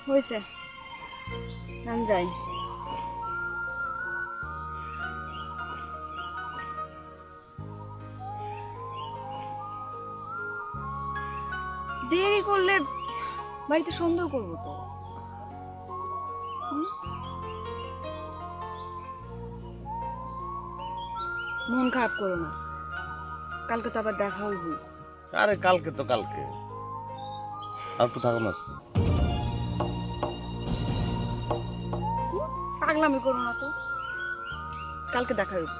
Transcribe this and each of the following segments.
হয়েছে, আমি যাই। দেরি করলে বাড়িতে সন্দেহ করবো তো। মন খারাপ করো না, কালকে তো আবার দেখা হইব। আরে কালকে তো কালকে, আর তো থাকো না। পাগলামি করো না তো, কালকে দেখা হইব।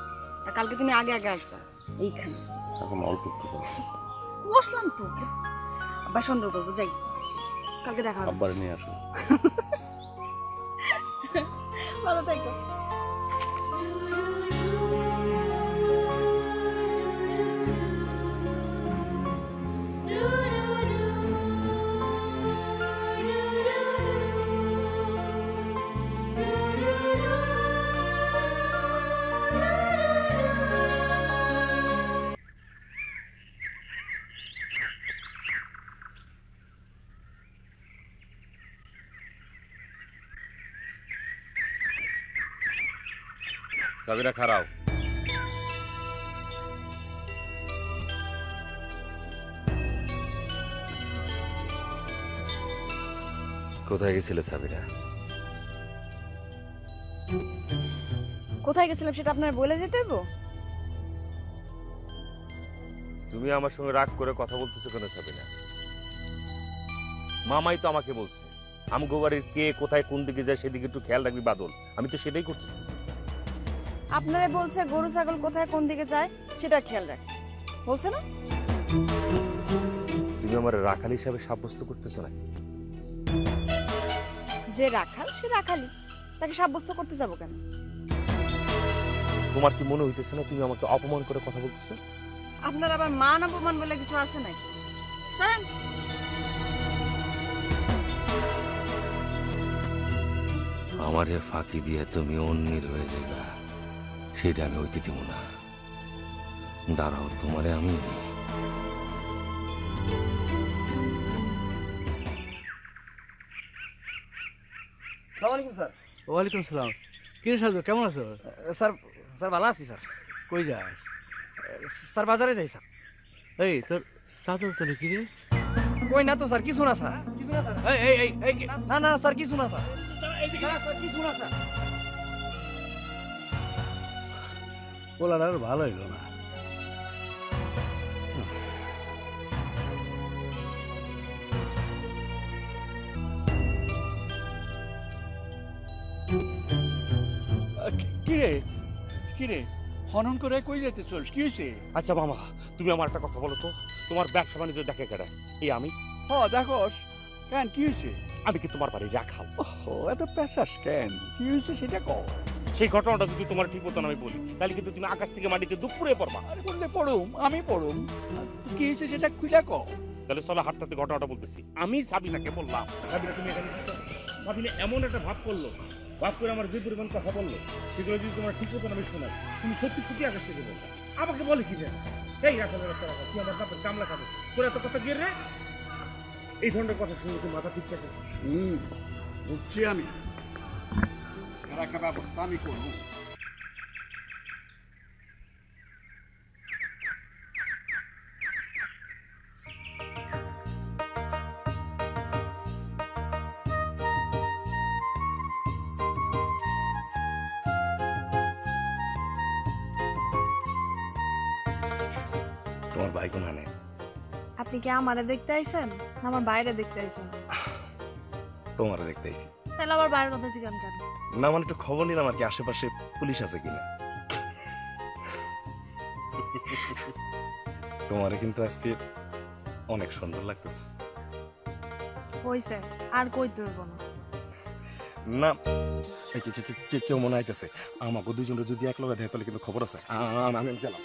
আর কালকে তুমি আগে আগে আসবা এইখানে। এখন অল্প একটু করো। বসলাম তো, আবার সন্দেহ করবো। যাই, কালকে দেখা হবে। আব্বারে নিয়ে আসো। ভালো থাকো। সাবিরা খারাও। কোথায় গেছিলে সাবিরা? কোথায় গেছিলাম সেটা আপনার বলে যেতে দেবো? তুমি আমার সঙ্গে রাগ করে কথা বলতেছো কেন সাবিনা? মামাই তো আমাকে বলছে আমগো বাড়ির কে কোথায় কোন দিকে যায় সেদিকে একটু খেয়াল রাখবি বাদল। আমি তো সেটাই করতেছি। আপনারা বলছে গরু ছাগল কোথায় কোন দিকে যায় সেটা খেয়াল রাখ, বলছে না? তুমি আমার রাখাল হিসাবে সাব্যস্ত করতেছো না? যে রাখাল সে রাখালি, তাকে সাব্যস্ত করতে যাবো কেন? তোমার কি মনে হইতেছে না তুমি আমাকে অপমান করে কথা বলতেছো? আপনার আবার মান অপমান বলে কিছু আছে নাকি? চলেন। আমারে ফাঁকি দিয়ে তুমি অন্যের হয়ে যাইবা, সেটা আমি হইতে দিব না। দাঁড়াও, তোমারে আমি স্যার। ওয়ালাইকুম সালাম। কি রে সাজু, কেমন আছো? স্যার স্যার ভালো আছি স্যার। কই যায়? স্যার বাজারে যাই স্যার। এই তোর চাদর তোলে কি রে? কই না তো স্যার, কিছু না স্যার। এই এই এই এই না না স্যার, কিছু না স্যার। স্যার কিছু না স্যার। পোলার আর ভালো হইলো না। কি রে কি রে হনন করে কই যেতে চলছ, কি হয়েছে? আচ্ছা মামা, তুমি আমার একটা কথা বলো তো, তোমার ব্যবসা বাণিজ্য দেখে কেডা? এই আমি। হ দেখোস কেন, কি হয়েছে? আমি কি তোমার বাড়ি রাখাল? ও এত পেশাস কেন, কি হয়েছে সেটা কও। সেই ঘটনাটা যদি তোমার ঠিক মতন আমি বলি তাহলে কিন্তু তুমি আকাশ থেকে মাটিতে দুপুরে পড়বা। আরে বললে পড়ুম, আমি পড়ুম, কি হয়েছে সেটা খুলে কও। তাহলে চলো হাটটাতে ঘটনাটা বলতেছি। আমি সাবিনাকে বললাম, সাবিনা তুমি এখানে কি করো? সাবিনা এমন একটা ভাব করলো, ভাব করে আমার যে পরিমাণ কথা বললো সেগুলো যদি তোমার ঠিক মতন আমি শোনাই, তুমি সত্যি সত্যি আকাশ থেকে বলবা। আমাকে বলে কি জানো, এই রাখালের একটা রাখা তুই আমার বাপের কামলা খাবে তোর এত কথা গিয়ে রে। এই ধরনের কথা শুনে তুই মাথা ঠিক থাকে। বুঝছি আমি, একটা ব্যবস্থা আমি করবো। তোমার ভাই কোন হানে? আপনি কি আমারে দেখতে আইছেন না আমার বাইরে দেখতে আইছেন? তোমার দেখতে আইছি। তাহলে আবার বাইরের কথা জিজ্ঞান কেন? না মানে একটু খবর নিলাম আর কি, আশেপাশে পুলিশ আছে কিনা। তোমারে কিন্তু আজকে অনেক সুন্দর লাগতেছে। হইছে, আর কইতে হইব না। না কেউ মনে আইতেছে, আমাকে দুজনের যদি এক লগে দেয় তাহলে কিন্তু খবর আছে। আমি গেলাম।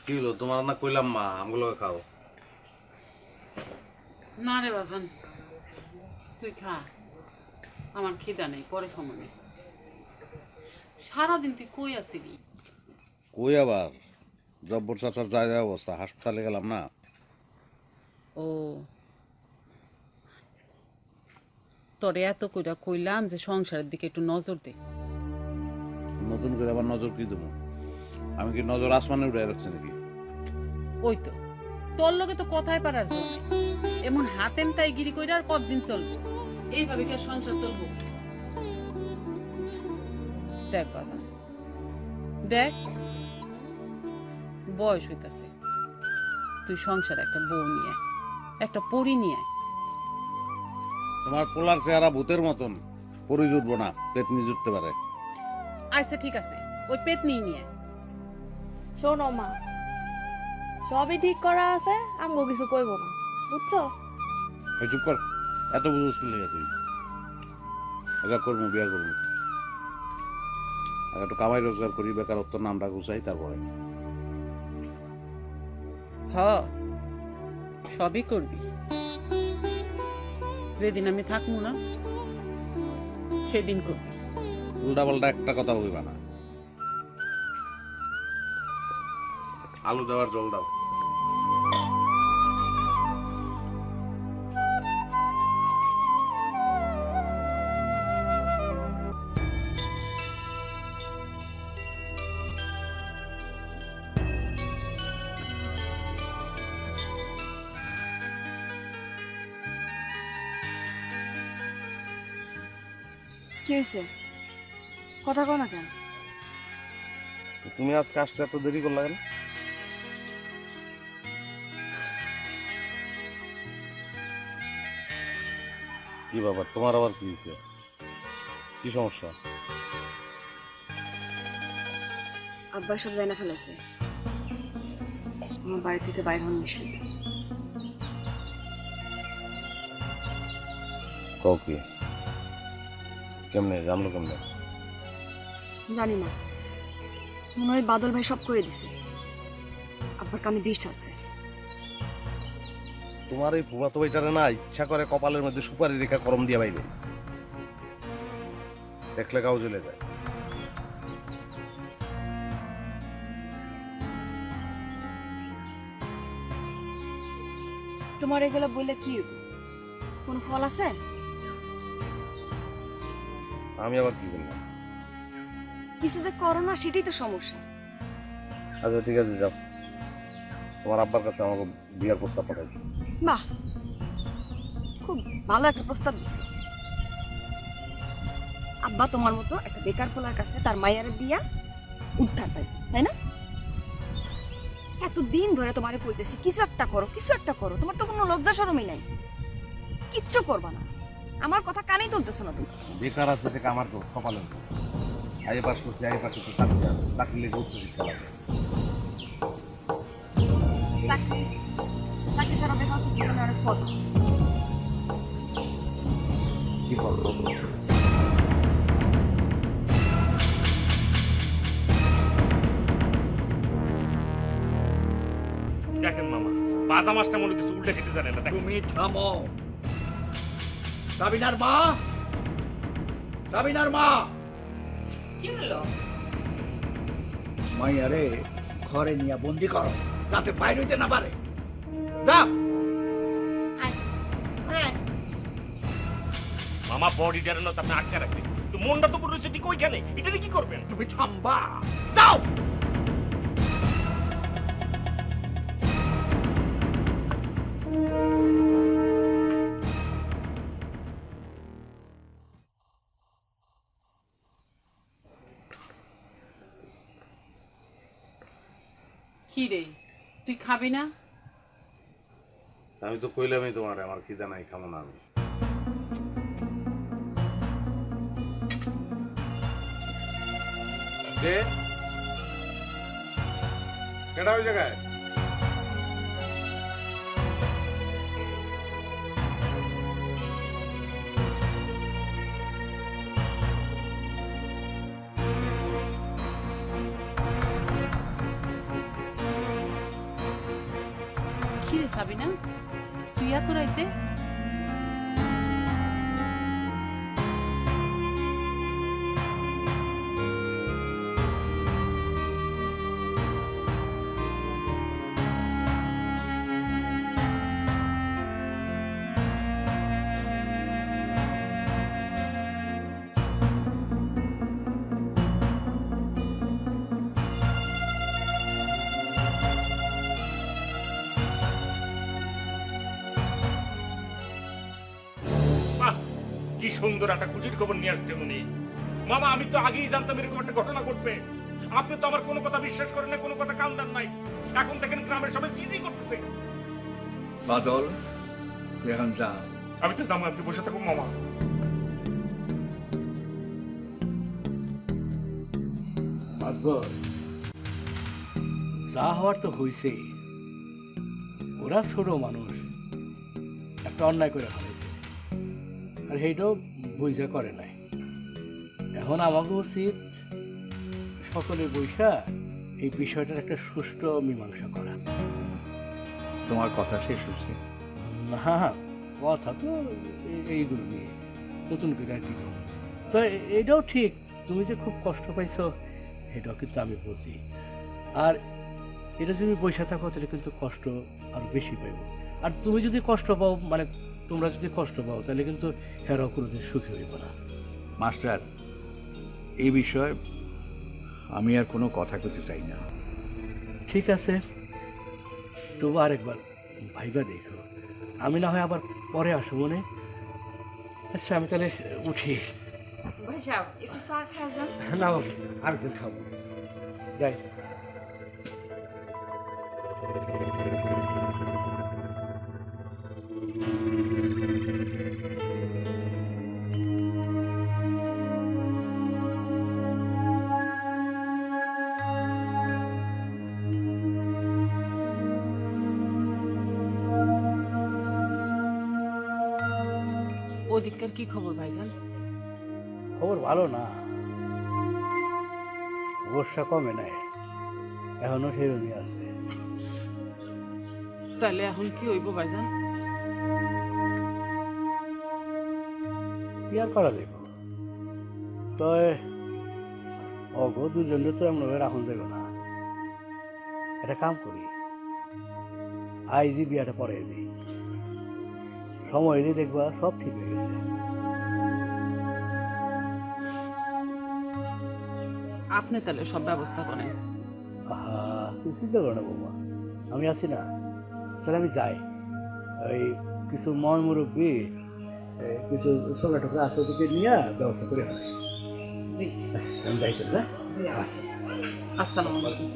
কি হলো তোমার না কইলাম মা আমগুলো খাও? না রে বাজান, তুই খা, আমার খিদা নেই, পরে সময় নেই। সারাদিন তুই কই আসিলি? কই আবার জব্বর চাচার জায়গা অবস্থা, হাসপাতালে গেলাম না। ও, তোরে এত কইরা কইলাম যে সংসারের দিকে একটু নজর দে। নতুন করে আবার নজর কি দেবো? আমি কি নজর আসমানে উঠে রাখছি নাকি? ওই তো, তোর লগে তো কথাই পারার জন্য এমন হাতেম তাই গিরি কইরা আর কতদিন চলবো? এইভাবে কি আর সংসার চলবো? দেখ বাজান, দেখ বয়স হইতাছে, তুই সংসার একটা বউ নিয়ে, একটা পরি নিয়ে। তোমার পোলার চেহারা ভূতের মতন, পরি জুটবো না, পেটনি জুটতে পারে। আচ্ছা ঠিক আছে, ওই পেতনি নিয়ে। শোনো মা, সবই ঠিক করা আছে, আমগো কিছু কইব না, বুঝছো? ওই চুপ কর, এত বুঝোস কি লেগে তুই? আগে করবো, বিয়া করবো, আগে একটু কামাই রোজগার করি, বেকারত্ব নামটা গুছাই, তারপরে হ, সবই করবি। যেদিন আমি থাকবো না সেদিন করবি। উল্টা পাল্টা একটা কথা বলবা না। আলু দেওয়ার জল দাও। কি হয়েছে? কথা কও না কেন? তুমি আজকে আসতে এত দেরি করলা কেন? কি বাবা, তোমার আবার কি হয়েছে? কি সমস্যা? আব্বা সব জানা ফেলেছে, আমার বাড়ি থেকে বাইর হন নিষেধ। কও কি? কেমনে জানলো কেমনে? জানি না, মনে হয় বাদল ভাই সব করে দিছে। আব্বার কানে বিষ আছে। তোমার এই ফুফাতো ভাইটারে না ইচ্ছা করে কপালের মধ্যে সুপারি রেখা করম দিয়ে বাইরে, দেখলে কাউ জ্বলে যায়। তোমার এগুলো বললে কি হইব? কোনো ফল আছে? আমি আবার কি বললাম? কিছু যে করো না, সেটাই তো সমস্যা। আচ্ছা ঠিক আছে, যাও, তোমার আব্বার কাছে আমাকে বিয়ার প্রস্তাব পাঠাই। বাহ, খুব ভালো একটা প্রস্তাব দিছো। আব্বা তোমার মতো একটা বেকার পোলার কাছে তার মায়ের দিয়া উদ্ধার পাই, তাই না? এতদিন ধরে তোমারে কইতেছি কিছু একটা করো, কিছু একটা করো, তোমার তো কোনো লজ্জা শরমই নাই, কিচ্ছু করবা না। আমার কথা কানেই তুলতেছো না তুমি। বেকার আছে থেকে আমার তো কপালের দোষ। আই পাস করছি, আই পাস করছি, চাকরি লেগে উচ্চ শিক্ষা লাগে। চাকরি ছাড়া বেকার তো জীবনে অনেক পথ। কি করবো? দেখেন মামা, বাজা মাছটা মনে কিছু উল্টে খেতে জানে না। তুমি থামো। সাবিনার মা, সাবিনার মা, কি হলো? মাইয়ারে ঘরে নিয়ে বন্দি করো, যাতে বাইরে হইতে না পারে। যা। মামা বডিটার না আপনি আটকে রাখবেন, তো মনটা তো পড়েছে ঠিক ওইখানে, এটা কি করবেন? তুমি থামবা, যাও। কি রে, তুই খাবি না? আমি তো কইলামই তোমার, আমার খিদা নাই, খাবো না আমি। যে কেডা ওই জায়গায়? কি রে সাবিনা, তুই এত রাইতে? সুন্দর একটা খুশির খবর নিয়ে আসছে উনি। মামা আমি তো আগেই জানতাম এরকম একটা ঘটনা ঘটবে। আপনি তো আমার কোনো কথা বিশ্বাস করেন না, কোনো কথা কান দেন নাই। এখন দেখেন গ্রামের সবাই চিঠি করতেছে। বাদল তুই এখন যা। আমি তো জামা, আপনি বসে থাকুন মামা। যা হওয়ার তো হয়েছেই। ওরা ছোট মানুষ, একটা অন্যায় করে ফেলেছে, আর সেইটাও বুঝা করে নাই। এখন আমাকে উচিত সকলে বৈশা এই বিষয়টার একটা সুষ্ঠু মীমাংসা করা। তোমার কথা শেষ হচ্ছে? না, কথা তো এইগুলো নিয়ে নতুন করে আর কি করবো। তো এটাও ঠিক, তুমি যে খুব কষ্ট পাইছো এটাও কিন্তু আমি বুঝি। আর এটা যদি বসে থাকো তাহলে কিন্তু কষ্ট আরো বেশি পাইব। আর তুমি যদি কষ্ট পাও, মানে তোমরা যদি কষ্ট পাও, তাহলে কিন্তু হেরাও কোনোদিন সুখী হইব না। মাস্টার, এই বিষয়ে আমি আর কোনো কথা করতে চাই না। ঠিক আছে, তবু আরেকবার ভাইবা দেখো। আমি না হয় আবার পরে আসো মনে। আচ্ছা আমি তাহলে উঠি। ভাই সাহেব একটু চা খাওয়া যান। না বাবু, আরেকদিন খাবো, যাই। ওদিককার কি খবর ভাইজান? খবর ভালো না, বর্ষা কমে নাই, এখনো সেরকমই আছে। তাহলে এখন কি হইব ভাইজান? কি আর করা যাইব, তয় অগো দুজনে তো এমন ভাবে রাখুন যাইব না। একটা কাম করি, আইজি বিয়াটা পরে দিই, সময় এলে দেখবা সব ঠিক হয়ে গেছে। আপনি তাহলে সব ব্যবস্থা করেন। আহা, তুই চিন্তা করো না বৌমা, আমি আছি না। তাহলে আমি যাই, ওই কিছু ময় মুরব্বী, কিছু ছোলা টোকরা আছে, ওদিকে নিয়ে ব্যবস্থা করে ফেলাই। জি আমি যাই তো, না? জি, আসসালামু আলাইকুম।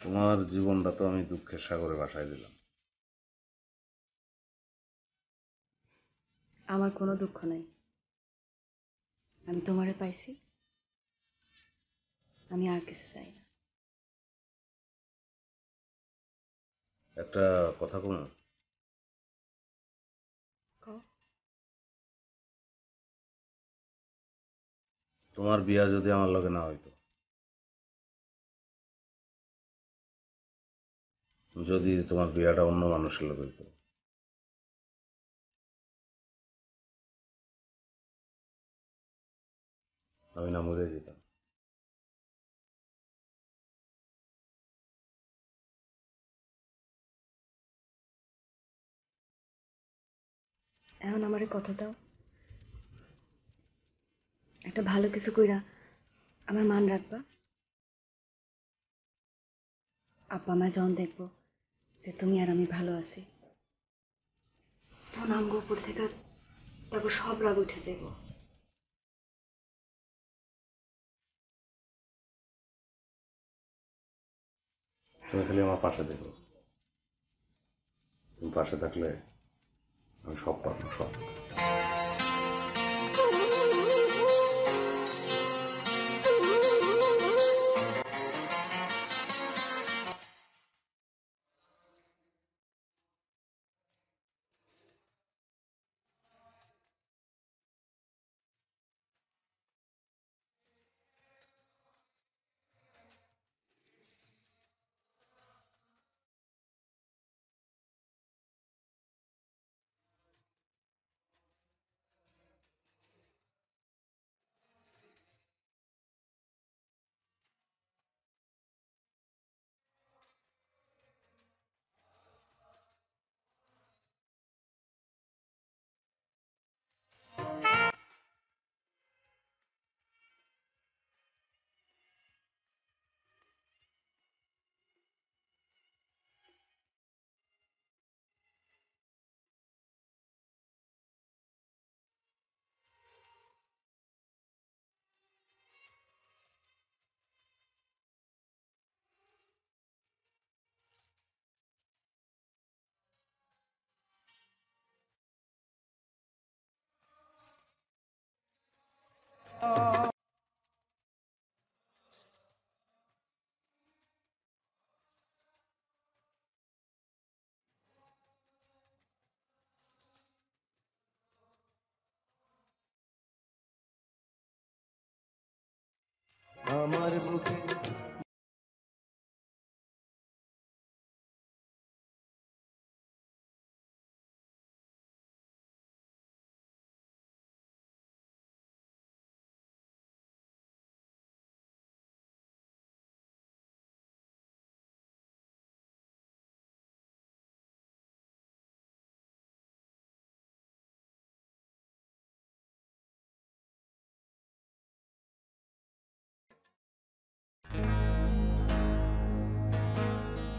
তোমার জীবনটা তো আমি দুঃখের সাগরে ভাসায় দিলাম। আমার কোনো দুঃখ নাই, আমি তোমারে পাইছি, আমি আর কিছু চাই না। একটা কথা কম, কও। তোমার বিয়া যদি আমার লগে না হইতো, যদি তোমার বিয়াটা অন্য মানুষের লগে হইতো, আমি না মরে যেতাম। এখন আমারে কথা দাও, একটা ভালো কিছু কইরা আমার মান রাখবা। আব্বা মা যখন দেখবো যে তুমি আর আমি ভালো আছি, তখন আমগো উপর থেকে তারপর সব রাগ উঠে যাবো। তুমি খালি আমার পাশে দেখো, তুমি পাশে থাকলে আমি সব পারবো, সব। আমার বুকে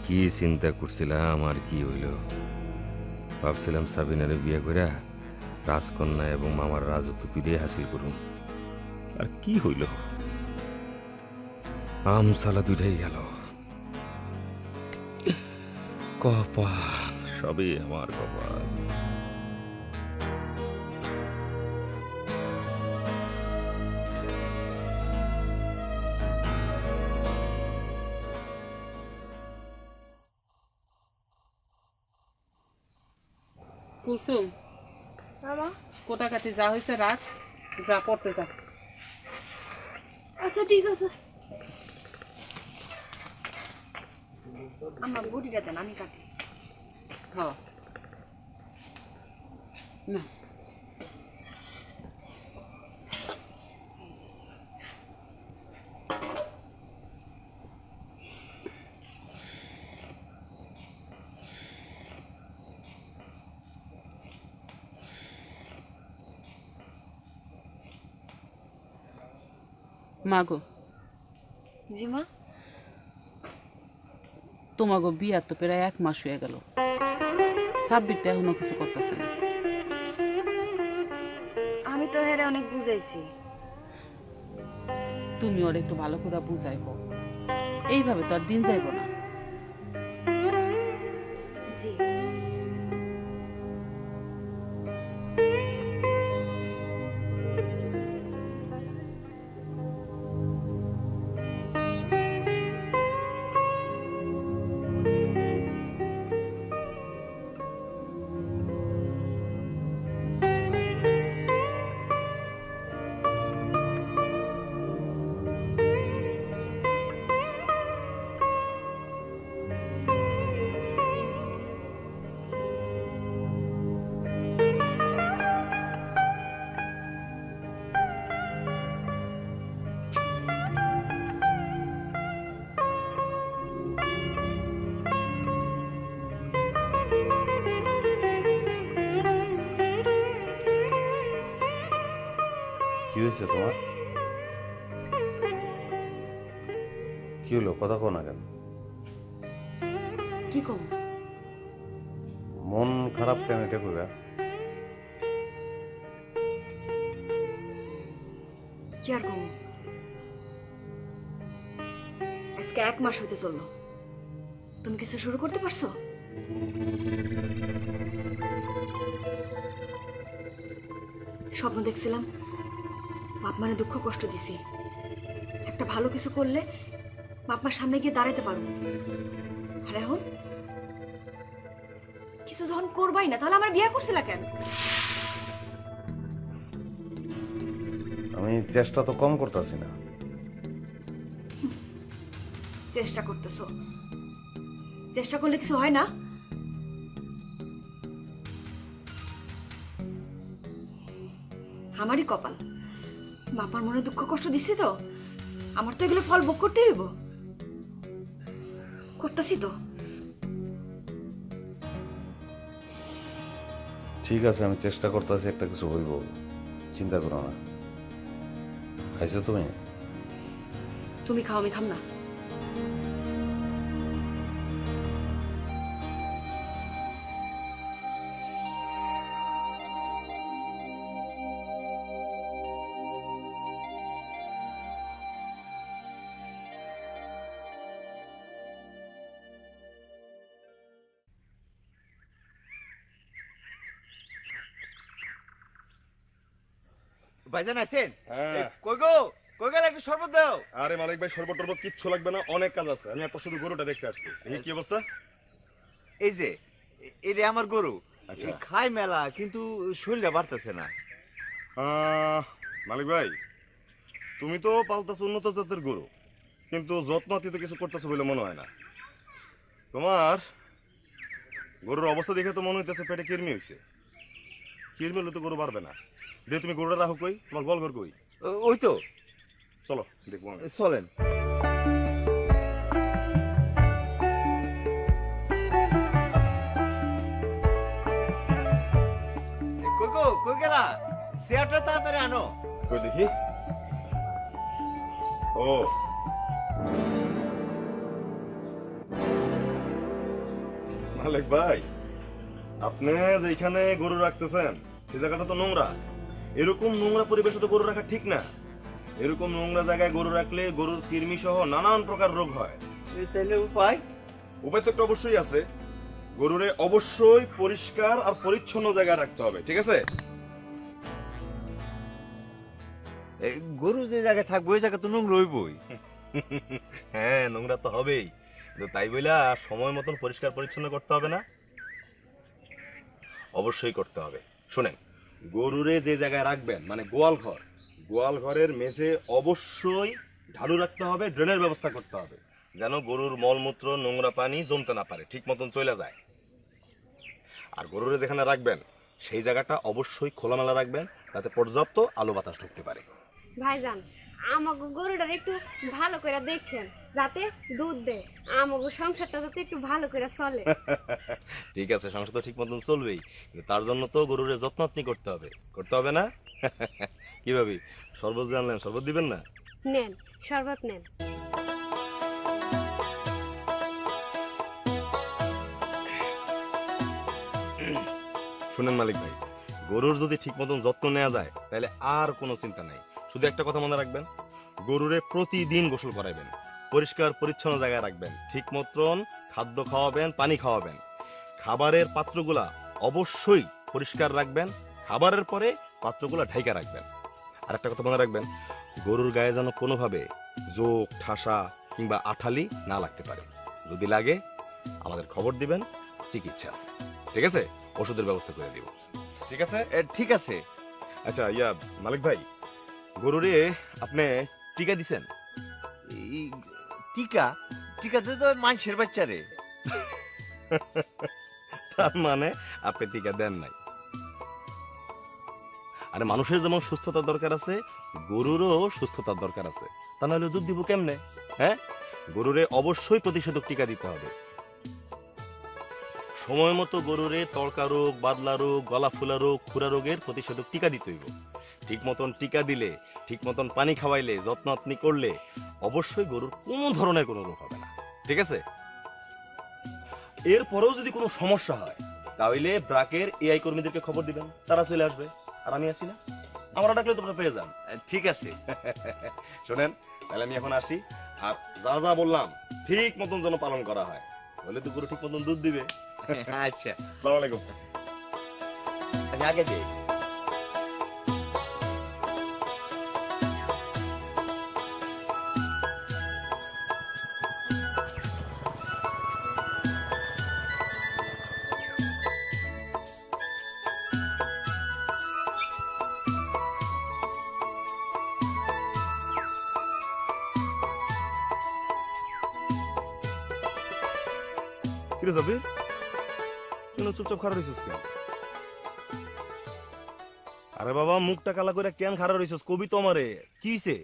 কি চিন্তা করছিলাম আর কি হইল? ভাবছিলাম সাবিনারে বিয়ে করে রাজকন্যা এবং মামার রাজত্ব তুলে হাসিল করুন, আর কি হইল? আমসালা দুইটাই গেল। কপাল, সবই আমার কপাল। কুলসুম, মামা কোটাকাটি যা হয়েছে রাখ, যা পড়তে যা। আচ্ছা ঠিক আছে। আমার বডিটা দেন, আমি কাটি। হ্যাঁ না, মাগো জি মা। তোমাগো বিয়া তো প্রায় 1 মাস হয়ে গেল, সাব্বিরটা এখনো কিছু করতেছে না। আমি তো হেরে অনেক বুঝাইছি। তুমি ওর একটু ভালো করে বুঝাই কো, এইভাবে তো আর দিন যাইব না। জি। কি হয়েছে তোমার? কি হলো, কথা কো না কেন? কি কম? মন খারাপ কেন এটা কইরা? কি আর কম? আজকে 1 মাস হতে চললো, তুমি কিছু শুরু করতে পারছো? স্বপ্ন দেখছিলাম, বাপ মানে দুঃখ কষ্ট দিছি, একটা ভালো কিছু করলে বাপ মার সামনে গিয়ে দাঁড়াতে পারবো। আর এখন কিছু যখন করবাই না, তাহলে আমার বিয়ে করছিলা কেন? আমি চেষ্টা তো কম করতেছি না। চেষ্টা করতেছো, চেষ্টা করলে কিছু হয় না? আমারই কপাল, বাপার মনে দুঃখ কষ্ট দিছি তো, আমার তো এগুলো ফল ভোগ করতে হইব। করতেছি তো। ঠিক আছে, আমি চেষ্টা করতেছি, একটা কিছু হইব, চিন্তা করো না। খাইছো তুমি? তুমি খাও, আমি খাম না। ভাইজান আছেন? হ্যাঁ। কই গো, কই গেল, একটু শরবত দাও। আরে মালিক ভাই, শরবত টরবত কিচ্ছু লাগবে না, অনেক কাজ আছে। আমি একটা শুধু গরুটা দেখতে আসছি। এই কি অবস্থা? এই যে এটা আমার গরু, আচ্ছা। খাই মেলা, কিন্তু শরীরটা বাড়তেছে না। মালিক ভাই, তুমি তো পালতেছো উন্নত জাতের গরু, কিন্তু যত্ন তো কিছু করতেছো বলে মনে হয় না। তোমার গরুর অবস্থা দেখে তো মনে হইতেছে পেটে কৃমি হয়েছে। কৃমি হলে তো গরু পারবে না। দিয়ে তুমি গরুটা রাখো কই, তোমার গোয়াল ঘর কই? ওই তো, চলো দেখবো আমি। চলেন। কই গেলা? চেয়ারটা তাড়াতাড়ি আনো। কই দেখি। ও মালিক ভাই, আপনি যেখানে গরু রাখতেছেন সেই জায়গাটা তো নোংরা। এরকম নোংরা পরিবেশে তো গরু রাখা ঠিক না। এরকম নোংরা জায়গায় গরু রাখলে গরুর কৃমি সহ নানান প্রকার রোগ হয়। তাহলে উপায়? উপায় তো একটা অবশ্যই আছে। গরুরে অবশ্যই পরিষ্কার আর পরিচ্ছন্ন জায়গায় রাখতে হবে, ঠিক আছে? গরু যে জায়গায় থাকবো ওই জায়গা তো নোংরা হইবই। হ্যাঁ, নোংরা তো হবেই, কিন্তু তাই বইলা সময় মতন পরিষ্কার পরিচ্ছন্ন করতে হবে না? অবশ্যই করতে হবে। শুনেন, গরুরে যে জায়গায় রাখবেন মানে গোয়াল ঘরের মেঝে অবশ্যই ঢালু রাখতে হবে, ড্রেনের ব্যবস্থা করতে হবে, যেন গরুর মলমূত্র নোংরা পানি জমতে না পারে, ঠিক মতন চলে যায়। আর গরুরে যেখানে রাখবেন সেই জায়গাটা অবশ্যই খোলামেলা রাখবেন, যাতে পর্যাপ্ত আলো বাতাস ঢুকতে পারে। ভাইজান, আমাকে গরুটার একটু ভালো করে দেখেন, যাতে দুধ দেয়, আমাকে সংসারটা যাতে একটু ভালো করে চলে। ঠিক আছে, সংসার তো ঠিক মতন চলবেই, কিন্তু তার জন্য তো গরুরে যত্নআত্নি করতে হবে না? কি ভাবি, শরবত জানলেন, শরবত দিবেন না? নেন, শরবত নেন। শুনেন মালিক ভাই, গরুর যদি ঠিক মতন যত্ন নেওয়া যায় তাহলে আর কোনো চিন্তা নাই। শুধু একটা কথা মনে রাখবেন, গরুরে প্রতিদিন গোসল করাইবেন, পরিষ্কার পরিচ্ছন্ন জায়গায় রাখবেন, ঠিক মতন খাদ্য খাওয়াবেন, পানি খাওয়াবেন। খাবারের পাত্রগুলা অবশ্যই পরিষ্কার রাখবেন, খাবারের পরে পাত্রগুলা ঢাইকা রাখবেন। আর একটা কথা মনে রাখবেন, গরুর গায়ে যেন কোনোভাবে জোক, ঠাসা কিংবা আঠালি না লাগতে পারে। যদি লাগে আমাদের খবর দিবেন, চিকিৎসা আছে, ঠিক আছে? ওষুধের ব্যবস্থা করে দিব, ঠিক আছে? ঠিক আছে। আচ্ছা মালিক ভাই, গরুরে আপনি টিকা দিছেন? টিকা? টিকাতে তো মানুষের বাচ্চারে। তার মানে আপনি টিকা দেন নাই। আরে মানুষের যেমন সুস্থতার দরকার আছে, গরুরও সুস্থতার দরকার আছে, তা নাহলে দুধ দিব কেমনে? হ্যাঁ, গরুরে অবশ্যই প্রতিষেধক টিকা দিতে হবে। সময় মতো গরুরে তড়কা রোগ, বাদলা রোগ, গলা ফুলা রোগ, খুরা রোগের প্রতিষেধক টিকা দিতে হইব। ঠিক মতন টিকা দিলে, ঠিক মতন পানি খাওয়াইলে, যত্ন আপনি করলে অবশ্যই গরুর কোনো ধরনের কোনো রোগ হবে না, ঠিক আছে? এরপরেও যদি কোনো সমস্যা হয় তাহলে ব্রাকের এআই কর্মীদেরকে খবর দিবেন, তারা চলে আসবে। আর আমি আছি না, আমরা ডাকলে তোমরা পেয়ে যান। ঠিক আছে। শোনেন, তাহলে আমি এখন আসি। আর যা যা বললাম ঠিক মতন যেন পালন করা হয়, তাহলে তো গরু ঠিক মতন দুধ দিবে। আচ্ছা, আসসালামু আলাইকুম। আমি আগে যাই। কিরে যাবি কেন চুপচাপ খারাপ রইছিস কেন? আরে বাবা, মুখটা কালা করে কেন খারাপ রইছিস? কবি তো আমারে কি হইছে?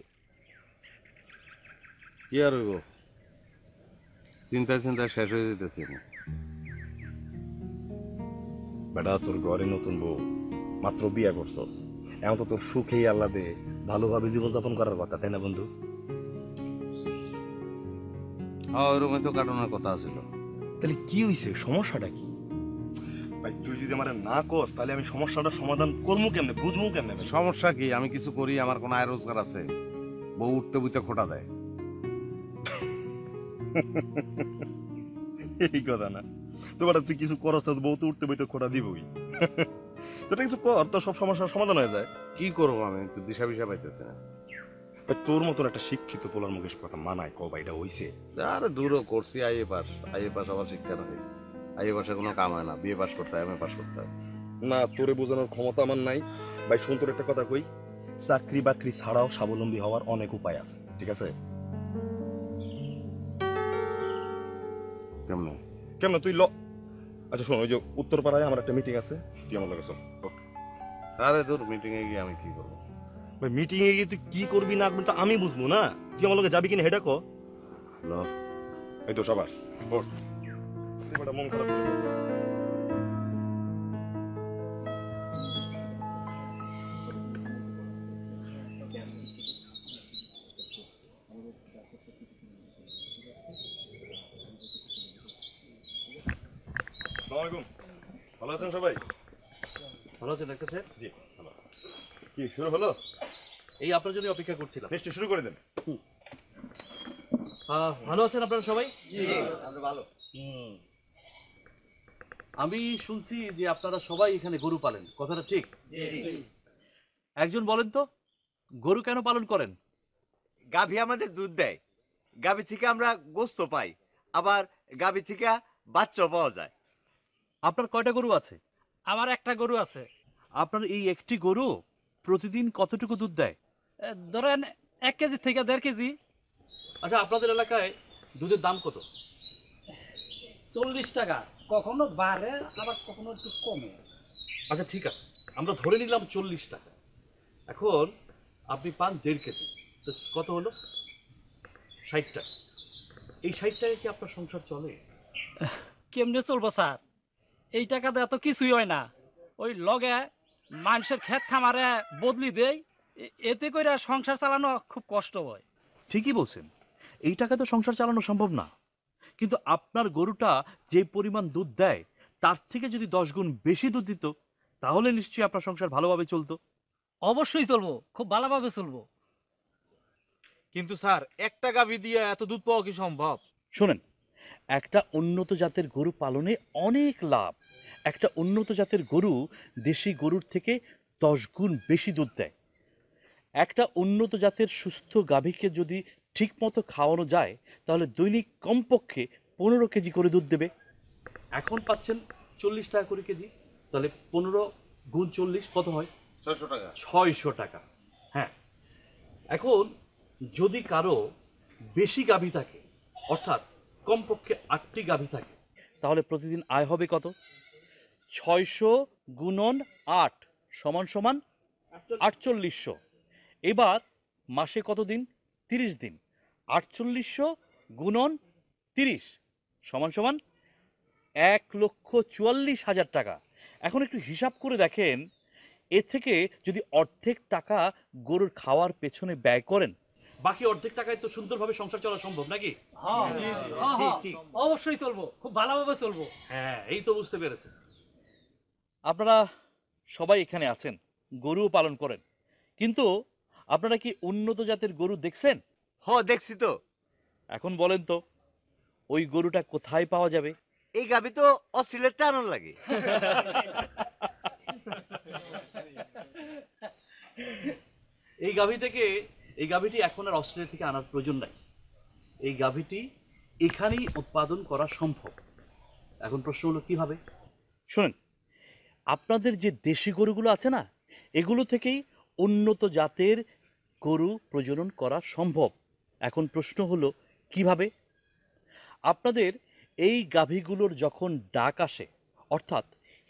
কি আর হইব, চিন্তায় চিন্তায় শেষ হয়ে যেতেছি। বেটা, তোর ঘরে নতুন বউ, মাত্র বিয়া করছস, এখন তো তোর সুখেই আহ্লাদে ভালোভাবে জীবনযাপন করার কথা, তাই না বন্ধু? হ্যাঁ, ওইরকম তো কাটানোর কথা ছিল। তাহলে কি হইছে, সমস্যাটা কি? ভাই তুই যদি আমার না কস তাহলে আমি সমস্যাটা সমাধান করবো কেমনে, বুঝবো কেমনে? সমস্যা কি? আমি কিছু করি, আমার কোনো আয় রোজগার আছে? বউ উঠতে বুঝতে খোটা দেয়। এই কথা না তো বেটা, তুই কিছু করস না, বউ তো উঠতে বইতে খোটা দিবই। তোটা কিছু কর, তো সব সমস্যার সমাধান হয়ে যায়। কি করবো আমি, একটু দিশা বিশা পাইতেছে না। তোর মতন একটা শিক্ষিত পোলার মুখের কথা মানায় কও ভাই, এটা হইছে? আরে দূরও করছি, আইএ পাস আবার শিক্ষা থাকে। আইএ পাশে কোনো কাম হয় না, বিএ পাস করতে হয়, এমএ পাস করতে হয়। না, তোরে বোঝানোর ক্ষমতা আমার নাই ভাই। শুন, তোর একটা কথা কই, চাকরি বাকরি ছাড়াও স্বাবলম্বী হওয়ার অনেক উপায় আছে, ঠিক আছে? কেমন কেমন তুই আচ্ছা শোন, ওই যে উত্তরপাড়ায় আমার একটা মিটিং আছে, তুই আমার লাগে চল। আরে তোর মিটিং এ গিয়ে আমি কি করবো? ভাই মিটিং এ গিয়ে তুই কি করবি না করবি তো আমি বুঝবো না, তুই আমার লগে যাবি কিনা হেডা কো। এই তো সবার মন খারাপ করে ফেলছে। আসসালামু আলাইকুম, ভালো আছেন সবাই? ভালো আছেন ডাক্তার সাহেব? জি ভালো। কি শুরু হলো? এই আপনার জন্য অপেক্ষা করছিলাম। নিশ্চয় শুরু করে দেন। ভালো আছেন আপনারা সবাই? আমরা ভালো। আমি শুনছি যে আপনারা সবাই এখানে গরু পালেন, কথাটা ঠিক? একজন বলেন তো, গরু কেন পালন করেন? গাভী আমাদের দুধ দেয়, গাভী থেকে আমরা গোস্ত পাই, আবার গাভী থেকে বাচ্চাও পাওয়া যায়। আপনার কয়টা গরু আছে? আমার একটা গরু আছে। আপনার এই একটি গরু প্রতিদিন কতটুকু দুধ দেয়? ধরেন 1 কেজি থেকে 1.5 কেজি। আচ্ছা, আপনাদের এলাকায় দুধের দাম কত? 40 টাকা, কখনো বাড়ে আবার কখনো একটু কমে। আচ্ছা ঠিক আছে, আমরা ধরে নিলাম 40 টাকা। এখন আপনি পান 1.5 কেজি, তো কত হলো? 60 টাকা। এই 60 টাকায় কি আপনার সংসার চলে? কেমনে চলবো স্যার? এই টাকাতে এত কিছুই হয় না। ওই লগে মানুষের ক্ষেত খামারে বদলি দেয়, এতে করে সংসার চালানো খুব কষ্ট হয়। ঠিকই বলছেন, এই টাকা তো সংসার চালানো সম্ভব না। কিন্তু আপনার গরুটা যে পরিমাণ দুধ দেয় তার থেকে যদি 10 গুণ বেশি দুধ দিত, তাহলে নিশ্চয়ই আপনার সংসার ভালোভাবে চলতো। অবশ্যই চলবো, খুব ভালোভাবে চলবো। কিন্তু স্যার, একটা গাভী দিয়ে এত দুধ পাওয়া কি সম্ভব? শোনেন, একটা উন্নত জাতের গরু পালনে অনেক লাভ। একটা উন্নত জাতের গরু দেশি গরুর থেকে 10 গুণ বেশি দুধ দেয়। একটা উন্নত জাতের সুস্থ গাভীকে যদি ঠিকমতো খাওয়ানো যায়, তাহলে দৈনিক কমপক্ষে 15 কেজি করে দুধ দেবে। এখন পাচ্ছেন 40 টাকা করে কেজি, তাহলে 15 গুণ 40 কত হয়? 600 টাকা। 600 টাকা। হ্যাঁ, এখন যদি কারো বেশি গাভী থাকে, অর্থাৎ কমপক্ষে 8টি গাভী থাকে, তাহলে প্রতিদিন আয় হবে কত? 600 গুণন 8 সমান সমান 4800। এবার মাসে কত দিন? 30 দিন। 4800 গুণন 30 সমান সমান 1,44,000 টাকা। এখন একটু হিসাব করে দেখেন, এ থেকে যদি অর্ধেক টাকা গরুর খাওয়ার পেছনে ব্যয় করেন, বাকি অর্ধেক টাকায় তো সুন্দরভাবে সংসার চলা সম্ভব নাকি? অবশ্যই চলবো, খুব ভালোভাবে চলবো। হ্যাঁ, এই তো বুঝতে পেরেছেন। আপনারা সবাই এখানে আছেন, গরুও পালন করেন, কিন্তু আপনারা কি উন্নত জাতের গরু দেখছেন? দেখছি তো। এখন বলেন তো, ওই গরুটা কোথায় পাওয়া যাবে? এই গাভী তো অস্ট্রেলিয়ার টানন লাগে। এই গাভীটি এখন আর অস্ট্রেলিয়া থেকে আনার প্রয়োজন নাই। এই গাভীটি এখানেই উৎপাদন করা সম্ভব। এখন প্রশ্ন হলো কিভাবে? শোনেন, আপনাদের যে দেশি গরুগুলো আছে না, এগুলো থেকেই উন্নত জাতের গরু প্রজনন করা সম্ভব। এখন প্রশ্ন হলো কিভাবে? আপনাদের এই গাভীগুলোর যখন ডাক আসে, অর্থাৎ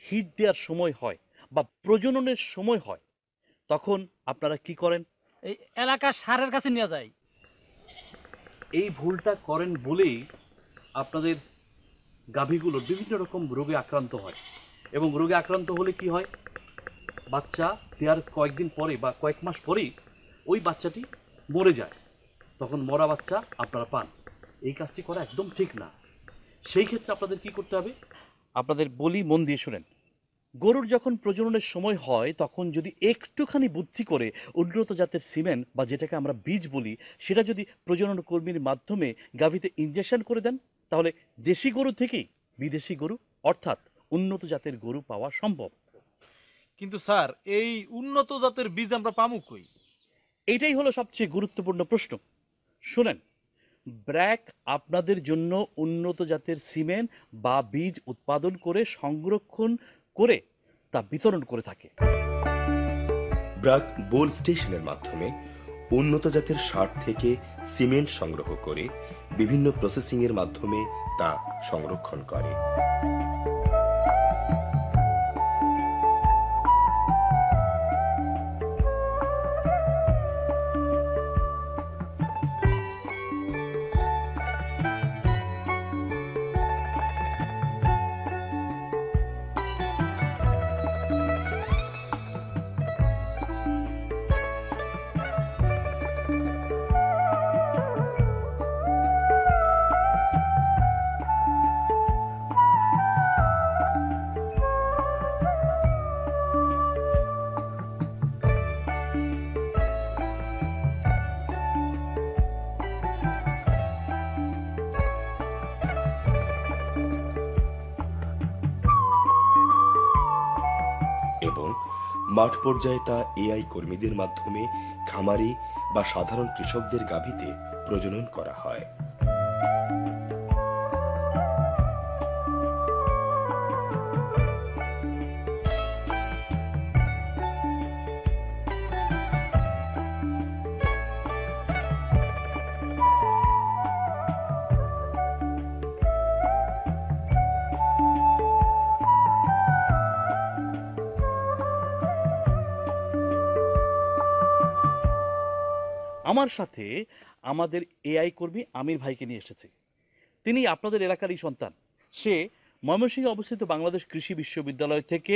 হিট দেওয়ার সময় হয় বা প্রজননের সময় হয়, তখন আপনারা কি করেন? এই এলাকার সারের কাছে নিয়ে যায়। এই ভুলটা করেন বলেই আপনাদের গাভীগুলো বিভিন্ন রকম রোগে আক্রান্ত হয়, এবং রোগে আক্রান্ত হলে কি হয়? বাচ্চা দেওয়ার কয়েকদিন পরে বা কয়েক মাস পরেই ওই বাচ্চাটি মরে যায়। তখন মরা বাচ্চা আপনারা পান। এই কাজটি করা একদম ঠিক না। সেই ক্ষেত্রে আপনাদের কি করতে হবে? আপনাদের বলি, মন দিয়ে শুনেন। গরুর যখন প্রজননের সময় হয়, তখন যদি একটুখানি বুদ্ধি করে উন্নত জাতের সিমেন্ট বা যেটাকে আমরা বীজ বলি, সেটা যদি প্রজনন কর্মীর মাধ্যমে গাভীতে ইনজেকশন করে দেন, তাহলে দেশি গরু থেকেই বিদেশি গরু অর্থাৎ উন্নত জাতের গরু পাওয়া সম্ভব। কিন্তু স্যার, এই উন্নত জাতের বীজ আমরা পামু কই? এইটাই হলো সবচেয়ে গুরুত্বপূর্ণ প্রশ্ন। শুনেন, ব্র্যাক আপনাদের জন্য উন্নত জাতের সিমেন্ট বা বীজ উৎপাদন করে সংরক্ষণ করে তা বিতরণ করে থাকে। ব্রাক বোল স্টেশনের মাধ্যমে উন্নত জাতের সার থেকে সিমেন্ট সংগ্রহ করে বিভিন্ন প্রসেসিংয়ের মাধ্যমে তা সংরক্ষণ করে। এবং মাঠ পর্যায়ে তা এআই কর্মীদের মাধ্যমে খামারি বা সাধারণ কৃষকদের গাভীতে প্রজনন করা হয়। আমার সাথে আমাদের এআই কর্মী আমির ভাইকে নিয়ে এসেছে। তিনি আপনাদের এলাকারই সন্তান। সে ময়মনসিংহে অবস্থিত বাংলাদেশ কৃষি বিশ্ববিদ্যালয় থেকে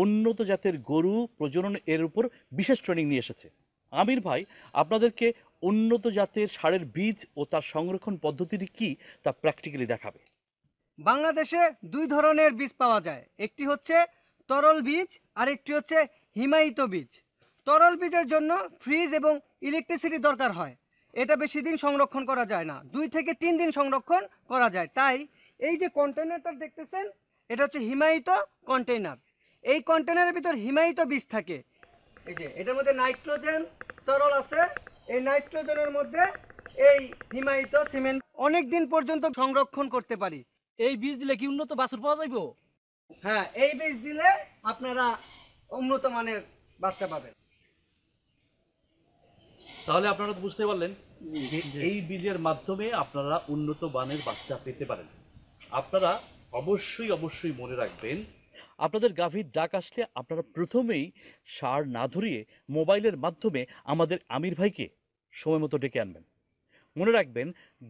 উন্নত জাতের গরু প্রজনন এর উপর বিশেষ ট্রেনিং নিয়ে এসেছে। আমির ভাই আপনাদেরকে উন্নত জাতের ষাঁড়ের বীজ ও তার সংরক্ষণ পদ্ধতিটি কি তা প্র্যাকটিক্যালি দেখাবে। বাংলাদেশে দুই ধরনের বীজ পাওয়া যায়, একটি হচ্ছে তরল বীজ আর একটি হচ্ছে হিমায়িত বীজ। তরল বীজের জন্য ফ্রিজ এবং ইলেকট্রিসিটি দরকার হয়, এটা বেশি দিন সংরক্ষণ করা যায় না, 2 থেকে 3 দিন সংরক্ষণ করা যায়। তাই এই যে কন্টেনারটা দেখতেছেন এটা হচ্ছে হিমায়িত কন্টেইনার। এই কন্টেনারের ভিতর হিমায়িত বীজ থাকে। এই যে এটার মধ্যে নাইট্রোজেন তরল আছে, এই নাইট্রোজেনের মধ্যে এই হিমায়িত সিমেন্ট অনেক দিন পর্যন্ত সংরক্ষণ করতে পারি। এই বীজ দিলে কি উন্নত বাছুর পাওয়া যাইব? হ্যাঁ, এই বীজ দিলে আপনারা উন্নত মানের বাচ্চা পাবেন। তাহলে আপনারা তো বুঝতে পারলেন যে এই বীজের মাধ্যমে আপনারা উন্নত মানের বাচ্চা পেতে পারেন। আপনারা অবশ্যই মনে রাখবেন, আপনাদের গাভীর ডাক আসলে আপনারা প্রথমেই ষাঁড় না ধরিয়ে মোবাইলের মাধ্যমে আমাদের আমির ভাইকে সময় মতো ডেকে আনবেন। মনে রাখবেন,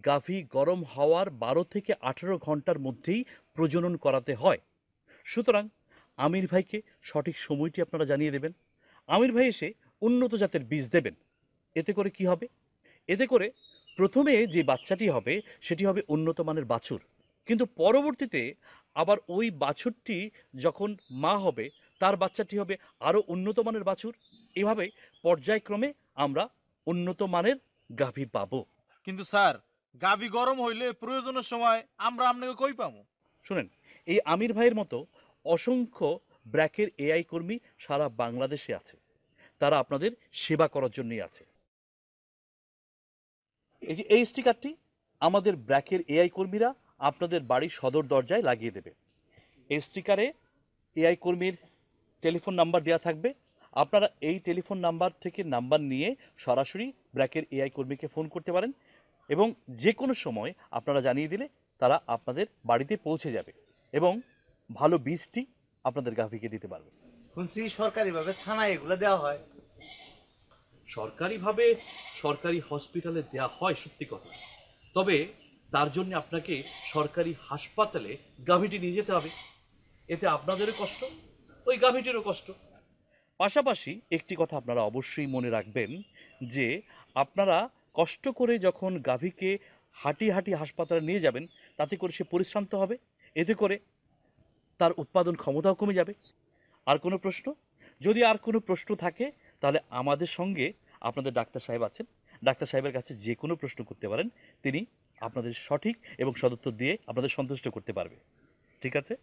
গাভী গরম হওয়ার 12 থেকে 18 ঘন্টার মধ্যেই প্রজনন করাতে হয়। সুতরাং আমির ভাইকে সঠিক সময়টি আপনারা জানিয়ে দেবেন। আমির ভাই এসে উন্নত জাতের বীজ দেবেন। এতে করে কি হবে? এতে করে প্রথমে যে বাচ্চাটি হবে সেটি হবে উন্নত মানের বাছুর, কিন্তু পরবর্তীতে আবার ওই বাছুরটি যখন মা হবে তার বাচ্চাটি হবে আরও উন্নত মানের বাছুর। এভাবে পর্যায়ক্রমে আমরা উন্নত মানের গাভী পাবো। কিন্তু স্যার, গাভী গরম হইলে প্রয়োজনের সময় আমরা আপনাকে কই পাবো? শুনেন, এই আমির ভাইয়ের মতো অসংখ্য ব্র্যাকের এআই কর্মী সারা বাংলাদেশে আছে। তারা আপনাদের সেবা করার জন্যই আছে। এই যে এই স্টিকারটি আমাদের ব্র্যাকের এআই কর্মীরা আপনাদের বাড়ির সদর দরজায় লাগিয়ে দেবে। এই স্টিকারে এআই কর্মীর টেলিফোন নাম্বার দেওয়া থাকবে। আপনারা এই টেলিফোন নাম্বার থেকে নাম্বার নিয়ে সরাসরি ব্র্যাকের এআই কর্মীকে ফোন করতে পারেন এবং যে কোনো সময় আপনারা জানিয়ে দিলে তারা আপনাদের বাড়িতে পৌঁছে যাবে এবং ভালো বীজটি আপনাদের গাভীকে দিতে পারবে। শুনছি সরকারিভাবে থানায় এগুলো দেওয়া হয়। সরকারিভাবে সরকারি হসপিটালে দেওয়া হয় সত্যি কথা, তবে তার জন্য আপনাকে সরকারি হাসপাতালে গাভীটি নিয়ে যেতে হবে। এতে আপনাদেরও কষ্ট, ওই গাভীটিরও কষ্ট। পাশাপাশি একটি কথা আপনারা অবশ্যই মনে রাখবেন যে আপনারা কষ্ট করে যখন গাভীকে হাঁটি হাসপাতালে নিয়ে যাবেন তাতে করে সে পরিশ্রান্ত হবে, এতে করে তার উৎপাদন ক্ষমতাও কমে যাবে। আর কোনো প্রশ্ন? যদি আর কোনো প্রশ্ন থাকে তাহলে আমাদের সঙ্গে আপনাদের ডাক্তার সাহেব আছেন, ডাক্তার সাহেবের কাছে যে কোনো প্রশ্ন করতে পারেন, তিনি আপনাদের সঠিক এবং সদুত্তর দিয়ে আপনাদের সন্তুষ্ট করতে পারবে। ঠিক আছে,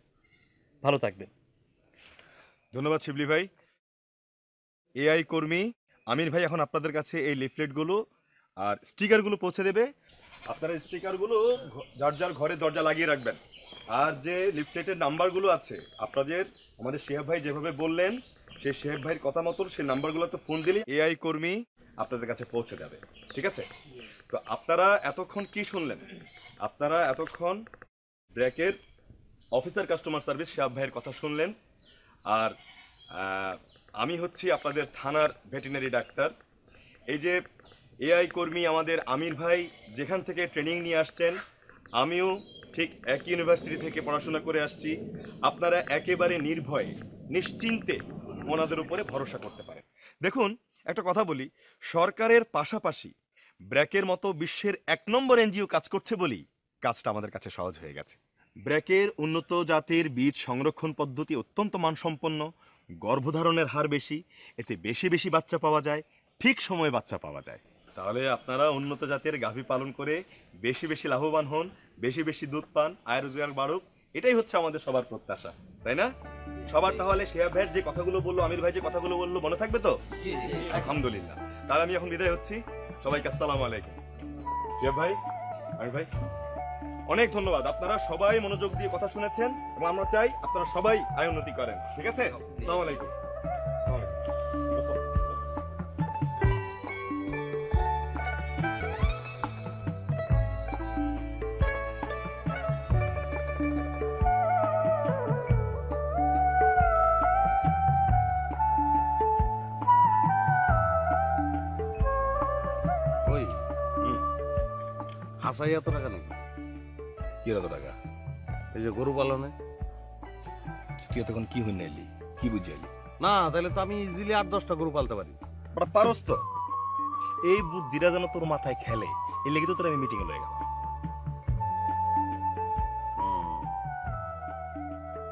ভালো থাকবেন। ধন্যবাদ শিবলি ভাই। এআই কর্মী আমির ভাই এখন আপনাদের কাছে এই লিফলেটগুলো আর স্টিকারগুলো পৌঁছে দেবে। আপনারা স্টিকারগুলো যার যার ঘরে দরজা লাগিয়ে রাখবেন। আর যে লিফলেটের নাম্বারগুলো আছে আপনাদের আমাদের শিহাব ভাই যেভাবে বললেন সেই সোহেব ভাইয়ের কথা মতন সেই নাম্বারগুলোতে ফোন দিলে এআই কর্মী আপনাদের কাছে পৌঁছে যাবে, ঠিক আছে? তো আপনারা এতক্ষণ কি শুনলেন? আপনারা এতক্ষণ ব্র্যাকের অফিসার কাস্টমার সার্ভিস সোহেব ভাইয়ের কথা শুনলেন। আর আমি হচ্ছি আপনাদের থানার ভেটেরিনারি ডাক্তার। এই যে এআই কর্মী আমাদের আমির ভাই যেখান থেকে ট্রেনিং নিয়ে আসছেন, আমিও ঠিক একই ইউনিভার্সিটি থেকে পড়াশোনা করে আসছি। আপনারা একেবারে নির্ভয়ে নিশ্চিন্তে ওনাদের উপরে ভরসা করতে পারেন। দেখুন, একটা কথা বলি, সরকারের পাশাপাশি ব্র্যাকের মতো বিশ্বের 1 নম্বর এনজিও কাজ করছে বলেই কাজটা আমাদের কাছে সহজ হয়ে গেছে। ব্র্যাকের উন্নত জাতের বীজ সংরক্ষণ পদ্ধতি অত্যন্ত মানসম্পন্ন, গর্ভধারণের হার বেশি, এতে বেশি বেশি বাচ্চা পাওয়া যায়, ঠিক সময়ে বাচ্চা পাওয়া যায়। তাহলে আপনারা উন্নত জাতের গাভী পালন করে বেশি বেশি লাভবান হন, বেশি বেশি দুধ পান, আয় রোজগার বাড়ুক, এটাই হচ্ছে আমাদের সবার প্রত্যাশা, তাই না? সবার তাহলে সোহেব ভাইয়ের যে কথাগুলো বললো, আমির ভাই যে কথাগুলো বললো, মনে থাকবে তো? আলহামদুলিল্লাহ। তাহলে আমি এখন বিদায় হচ্ছি। সবাইকে আসসালামু আলাইকুম। সোহেব ভাই, আমির ভাই, অনেক ধন্যবাদ। আপনারা সবাই মনোযোগ দিয়ে কথা শুনেছেন এবং আমরা চাই আপনারা সবাই আয় উন্নতি করেন, ঠিক আছে? আসসালামু আলাইকুম। ওই হাসাই এত টাকা নেই? কি এত টাকা? এই যে গরু পালনে। তুই তখন কি হইন নাইলি, কি বুঝাইলি? না, তাহলে তো আমি ইজিলি 8-10টা গরু পালতে পারি। পারস তো? এই বুদ্ধিটা যেন তোর মাথায় খেলে, এই লেগে তো তোর আমি মিটিং এ লয়ে গেলাম।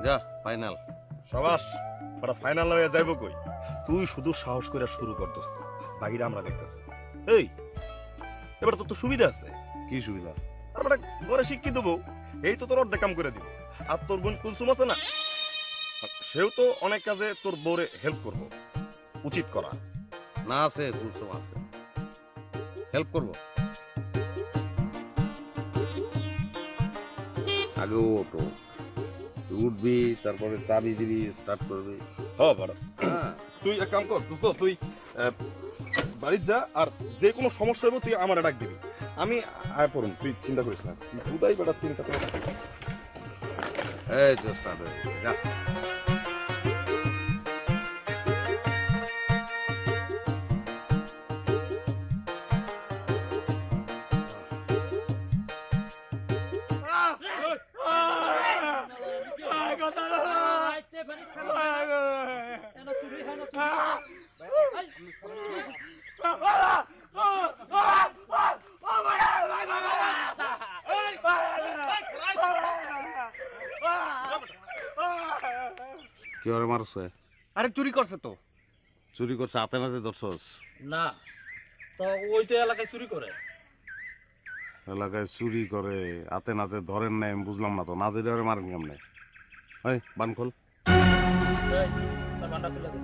যা ফাইনাল। সাবাস, ওটা ফাইনাল হয়ে যাইব কই? তুই শুধু সাহস করে শুরু কর দোস্ত, বাকিটা আমরা দেখতেছি। এই এবার তোর তো সুবিধা আছে। কি সুবিধা? আমরা ঘরে শিক্ষিত দেবো, এই তো তোর অর্ধেক কাম করে দিব। আর তোর বোন কুলসুম আছে না, সেও তো অনেক কাজে তোর বউরে হেল্প করব, উচিত করা। না আছে, কুলসুম আছে, হেল্প করব। আগে ওঠো, উঠবি, তারপরে চাবি দিবি, স্টার্ট করবি। হ্যাঁ বড়, তুই এক কাম কর, তুই বাড়ির যা, আর যে কোনো সমস্যা হবে তুই আমার ডাক দিবি, আমি আয় পড়ুন, তুই চিন্তা করিস না। তুই বেটা চিন্তা করিস না। এই তো স্টার্ট হয়ে গেছে, যা। কি ওরে মারছে? আরে চুরি করছে তো। চুরি করছে, হাতে নাতে ধরছস? না, তো ওই তো এলাকায় চুরি করে। এলাকায় চুরি করে, হাতে নাতে ধরেন নাই, আমি বুঝলাম না তো। না ধরে ওরে মারেন কেমনে? ওই বান খোল। এই, তার বান্ডা খুলে দে।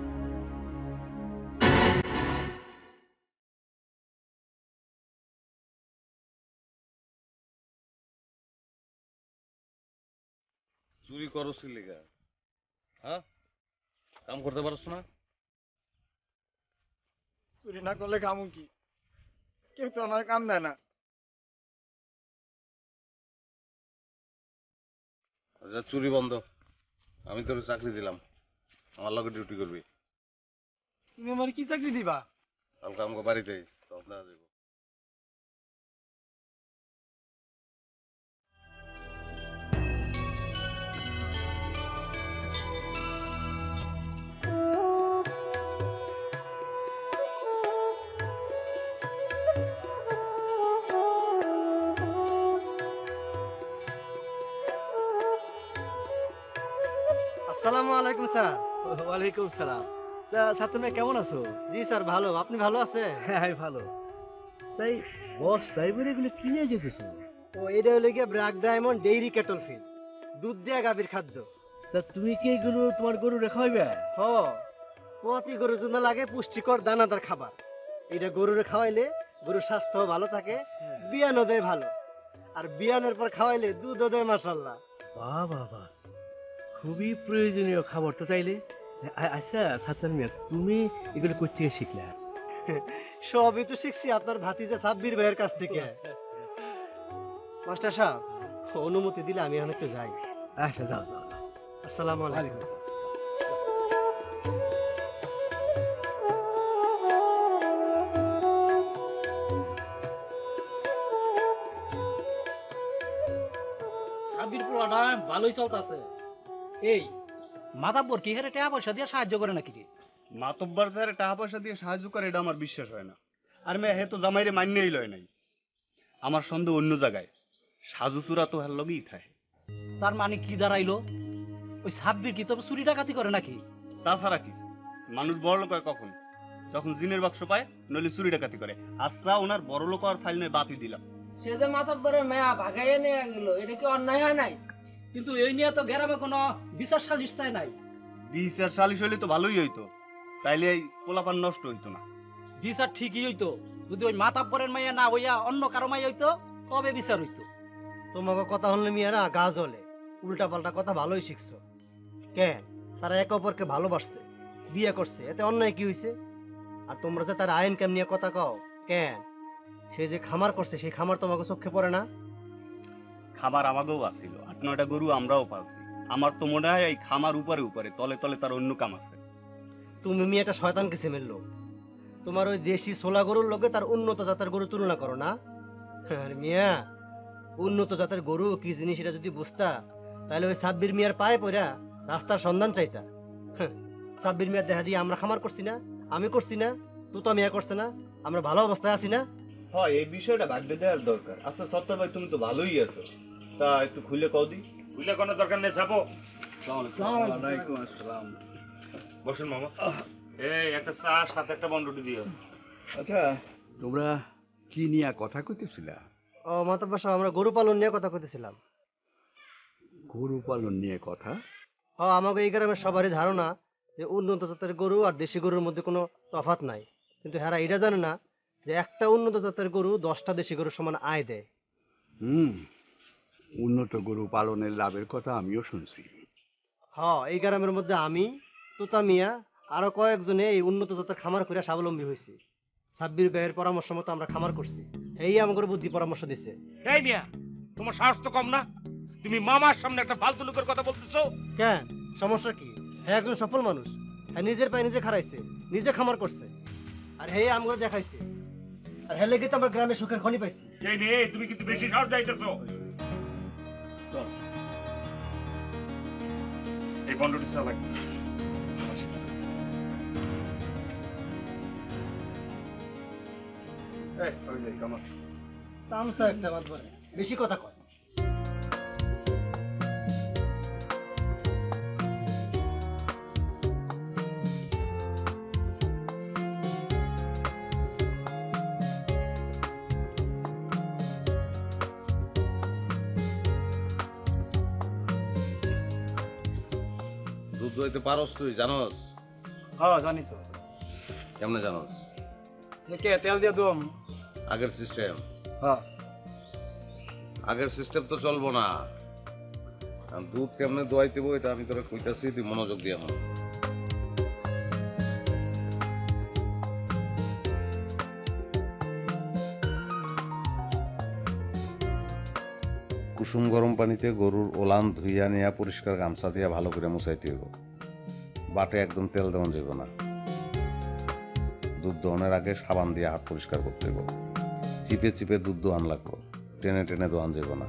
চুরি করস কি লেগা? হ্যাঁ, কাম করতে পারছ না? চুরি না করলে কামু কি? কেউ তো আমার কাম দেয় না। আচ্ছা, চুরি বন্ধ। আমি তোর চাকরি দিলাম, আমার লগে ডিউটি করবি। তুমি আমার কি চাকরি দিবা? কালকে আমাকে বাড়িতে আইস, তখন দেখা যাবো। আসসালামু আলাইকুম স্যার। ওয়ালাইকুম সালাম। তা ছাত্র মেয়ে কেমন আছো? জি স্যার, ভালো। আপনি ভালো আছেন? হ্যাঁ ভালো। তাই বস ড্রাইভার এগুলো কিনে যেতেছো? ও এটা হলো গিয়ে BRAC diamond dairy cattle feed, দুধ দেয়া গাভীর খাদ্য। তা তুমি কি এগুলো তোমার গরু খাওয়াইবে? হ, প্রতি গরুর জন্য লাগে পুষ্টিকর দানাদার খাবার। এটা গরুরে খাওয়াইলে গরুর স্বাস্থ্য ভালো থাকে, বিয়ানও দেয় ভালো, আর বিয়ানের পর খাওয়াইলে দুধও দেয় মাশাআল্লাহ। বাহ বাহ বাহ, খুবই প্রয়োজনীয় খাবার তো। তাইলে আচ্ছা সাতার মিয়া, তুমি এগুলো কোথা থেকে শিখলে? সবই তো শিখছি আপনার ভাতিজা সাব্বির ভাইয়ের কাছ থেকে। মাস্টার সাহেব, অনুমতি দিলে আমি এখন একটু যাই। আচ্ছা যাও যাও। আসসালামু আলাইকুম। সাবির পুরাটা ভালোই চলতেছে। এই মাতাব্বর কি হারে টাকা পয়সা দিয়ে সাহায্য করে নাকি রে? মাতব্বর স্যার টাকা পয়সা দিয়ে সাহায্য করে এটা আমার বিশ্বাস হয় না। আর মেয়ে হে তো জামাইরে মান্যই লয় নাই। আমার সন্দেহ অন্য জায়গায়, সাজু চূড়া তো হার লগেই থাকে। তার মানে কি দাঁড়াইলো? ওই সাব্বির কি তোর চুরি ডাকাতি করে নাকি? তাছাড়া কি, মানুষ বড় লোক হয় কখন? যখন জিনের বাক্স পায়, নইলে চুরি ডাকাতি করে। আচ্ছা, ওনার বড় লোক আর ফাইল নিয়ে বাতি দিলাম। সে যে মাতব্বরের মেয়া ভাগাইয়া নিয়ে গেল, এটা কি অন্যায় হয় নাই? কিন্তু এই নিয়ে তো গ্রামে কোনো বিচার সালিশ চাই নাই। বিচার সালিশ হইলে তো ভালোই হইতো, তাইলে এই পোলাপান নষ্ট হইতো না। বিচার ঠিকই হইতো, যদি ওই মাতাব্বরের মাইয়া না হইয়া অন্য কারো মাইয়া হইতো তবে বিচার হইতো। তোমাকে কথা হলে মিয়ারা গা জ্বলে, উল্টা পাল্টা কথা ভালোই শিখছো। কেন? তারা একে অপরকে ভালোবাসছে, বিয়ে করছে, এতে অন্যায় কি হইছে? আর তোমরা যে তার আইন কেম নিয়ে কথা কও কেন? সে যে খামার করছে সেই খামার তোমাকে চোখে পড়ে না? খাবার আমাকেও আসিল, 8-9টা গরু আমরাও পালছি। আমার তো মনে হয় এই খামার উপরে উপরে, তলে তলে তার অন্য কাম আছে। তুমি মেয়েটা শয়তান কিসিমের লোক। তোমার ওই দেশি সোলা গরুর লোকে তার উন্নত জাতের গরু তুলনা করো না? আর মিয়া, উন্নত জাতের গরু কি জিনিস এটা যদি বুঝতা, তাহলে ওই সাব্বির মিয়ার পায়ে পড়া রাস্তার সন্ধান চাইতা। সাব্বির মিয়ার দেখা দিয়ে আমরা খামার করছি না, আমি করছি না, তুই তো মিয়া করছে না, আমরা ভালো অবস্থায় আছি না? হয়, এই বিষয়টা ভাগ্যে দেওয়ার দরকার। আচ্ছা সত্তর ভাই, তুমি তো ভালোই আছো, তা একটু খুলে কও দি। বুঝলে কোনো দরকার নেই, যাবো। ওয়ালাইকুম আসসালাম। বসেন মামা। এই একটা চা, সাথে একটা বন্ডুটি দিও। আচ্ছা, তোমরা কি নিয়ে কথা কইতেছিলা? ও মাতাব্বর সাহেব, আমরা গরু পালন নিয়ে কথা কইতেছিলাম। গরু পালন নিয়ে কথা? আমাকে এই গ্রামের সবারই ধারণা যে উন্নত জাতের গরু আর দেশি গরুর মধ্যে কোনো তফাৎ নাই, কিন্তু হ্যাঁ এটা জানে না যে একটা উন্নত জাতের গরু 10টা দেশি গরুর সমান আয় দেয়। উন্নত গরু পালনের লাভের কথা আমিও শুনছি। এই গ্রামের মধ্যে আমি, তোতা মিয়া, আরো কয়েকজনে এই উন্নত জাতের খামার করে স্বাবলম্বী হয়েছি। সাব্বির ভাইয়ের পরামর্শ মতো আমরা খামার করছি, এই আমাকে বুদ্ধি পরামর্শ দিচ্ছে। এই মিয়া, তোমার সাহস তো কম না? তুমি মামার সামনে একটা ফালতু লোকের কথা বলতেছো। কেন, সমস্যা কি? হ্যাঁ একজন সফল মানুষ, হ্যাঁ নিজের পায়ে নিজে খাড়াইছে, নিজে খামার করছে, আর হে আমগুলো দেখাইছে, আর হ্যাঁ লেগে তো আমরা গ্রামে সুখের খনি পাইছি। এই মেয়ে, তুমি কিন্তু বেশি সাহস দিতেছো। এই বন্ডুটি চা লাগবে। তামসা একটা বাদ বলে, বেশি কথা কয়। দুধ দইতে পারস তুই, জানোস? হ্যাঁ জানি তো। কেমনে জানোস? কে তেল দিয়ে দম? আগের সিস্টেম। হ্যাঁ, আগের সিস্টেম তো চলবো না। দুধ কেমনে দোয়াইতেব এটা আমি তোরা কইতাছি, তুই মনোযোগ দিয়ে আমার। কুসুম গরম পানিতে গরুর ওলান ধুইয়া নিয়া পরিষ্কার গামছা দিয়া ভালো করে মুছাইতে হইব। বাটে একদম তেল দেওয়া যাব না। দুধ দোয়ানোর আগে সাবান দিয়ে হাত পরিষ্কার করতে হইব। চিপে চিপে দুধ দোয়ান লাগবো, টেনে টেনে দোয়ান যাব না।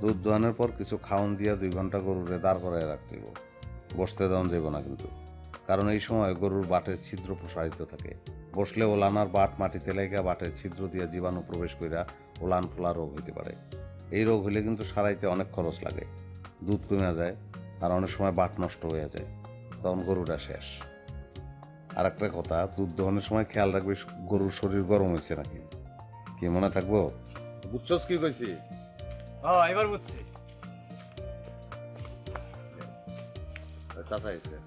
দুধ দোয়ানোর পর কিছু খাওন দিয়া 2 ঘন্টা গরুরে দাঁড় করায় রাখতে হইব। বসতে দেওয়া যাব না কিন্তু, কারণ এই সময় গরুর বাটের ছিদ্র প্রসারিত থাকে। বসলে ওলানার বাট মাটিতে লেগে বাটের ছিদ্র দিয়ে জীবাণু প্রবেশ কইরা ওলান ফোলা রোগ হইতে পারে। এই রোগ হইলে কিন্তু সারাইতে অনেক খরচ লাগে, দুধ কমে যায়, আর অনেক সময় বাট নষ্ট হয়ে যায়, তখন গরুটা শেষ। আর একটা কথা, দুধ দোহনের সময় খেয়াল রাখবি গরুর শরীর গরম হয়েছে নাকি। কি মনে থাকবো? বুঝছস কি কইছি? হ্যাঁ এবার বুঝছি। চাচা এসে।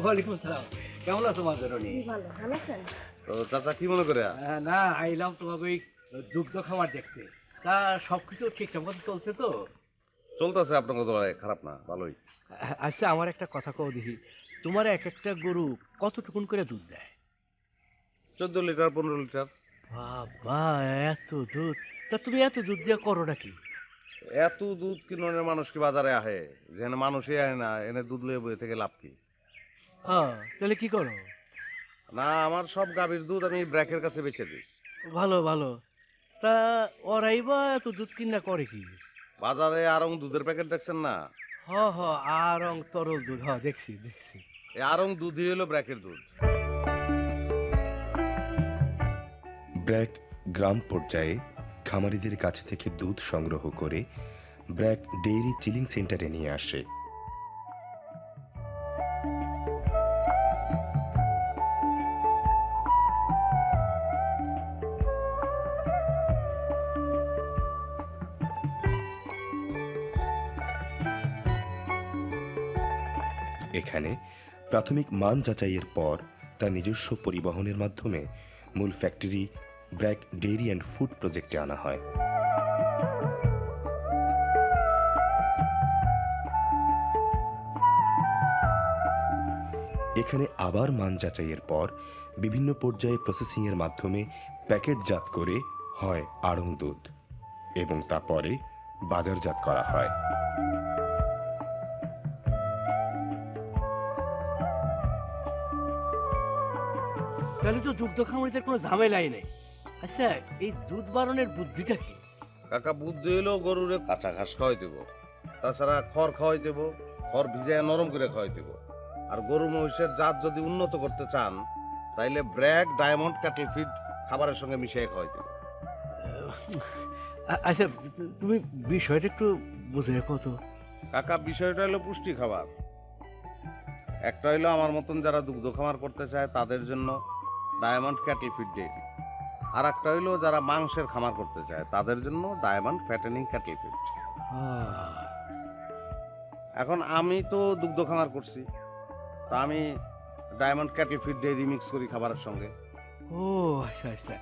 ওয়ালাইকুম সালাম। কেমন আছো মাঝারণী? ভালো, ভালো আছেন? তো চাচা কি মনে করে? না, আইলাম তোমাকে ওই দুগ্ধ খামার দেখতে। তা সবকিছু ঠিকঠাক মতো চলছে তো? চলতেছে আপনার কথা খারাপ না, ভালোই। আচ্ছা আমার একটা কথা কও দেখি, তোমার এক একটা গরু কতটুকুন করে দুধ দেয়? 14 লিটার 15 লিটার। বাবা এত দুধ! তা তুমি এত দুধ দিয়ে করো নাকি? এত দুধ কিনে মানুষ কি বাজারে আহে? যেখানে মানুষই আহে না, এনে দুধ লয়ে বয়ে থেকে লাভ কি? হ্যাঁ, তাহলে কি করো? না, আমার সব গাভীর দুধ আমি ব্র্যাকের কাছে বেচে দিই। ভালো ভালো। তা ওরাই বা এত দুধ কিনা করে কি? বাজারে আরং দুধের প্যাকেট দেখছেন না? হ হ, আরং তরল দুধ, হ দেখছি দেখছি। এই আরং দুধই হলো ব্র্যাকের দুধ। ব্র্যাক গ্রাম পর্যায়ে খামারিদের কাছ থেকে দুধ সংগ্রহ করে ব্র্যাক ডেইরি চিলিং সেন্টারে নিয়ে আসে। এখানে প্রাথমিক মান যাচাইয়ের পর তা নিজস্ব পরিবহনের মাধ্যমে মূল factory BRAC dairy and food প্রজেক্টে আনা হয়। এখানে আবার মান যাচাইয়ের পর বিভিন্ন পর্যায়ে প্রসেসিং এর মাধ্যমে প্যাকেটজাত করে হয় আড়ং দুধ এবং তারপরে বাজারজাত করা হয়। তাহলে তো দুগ্ধ খামারিদের কোনো ঝামেলাই নেই। আচ্ছা এই দুধ বাড়ানোর বুদ্ধিটা কি? কাকা, বুদ্ধি হলো গরুরে কাঁচা ঘাস খাওয়াই দেবো, তাছাড়া খড় খাওয়াই দেবো, খড় ভিজায় নরম করে খাওয়াই দেবো। আর গরু মহিষের জাত যদি উন্নত করতে চান তাইলে ব্র্যাক ডায়মন্ড ক্যাটল ফিড খাবারের সঙ্গে মিশিয়ে খাওয়াই দেবো। আচ্ছা তুমি বিষয়টা একটু বুঝে রাখো তো। কাকা, বিষয়টা হলো পুষ্টি খাবার। একটা হইলো আমার মতন যারা দুগ্ধ খামার করতে চায় তাদের জন্য ডায়মন্ড ক্যাটল ফিড ডেইরি, আর একটা হইলো যারা মাংসের খামার করতে চায় তাদের জন্য ডায়মন্ড ফ্যাটেনিং ক্যাটল ফিড। এখন আমি তো দুগ্ধ খামার করছি, তা আমি diamond cattle feed dairy mix করি খাবারের সঙ্গে। ও আচ্ছা আচ্ছা।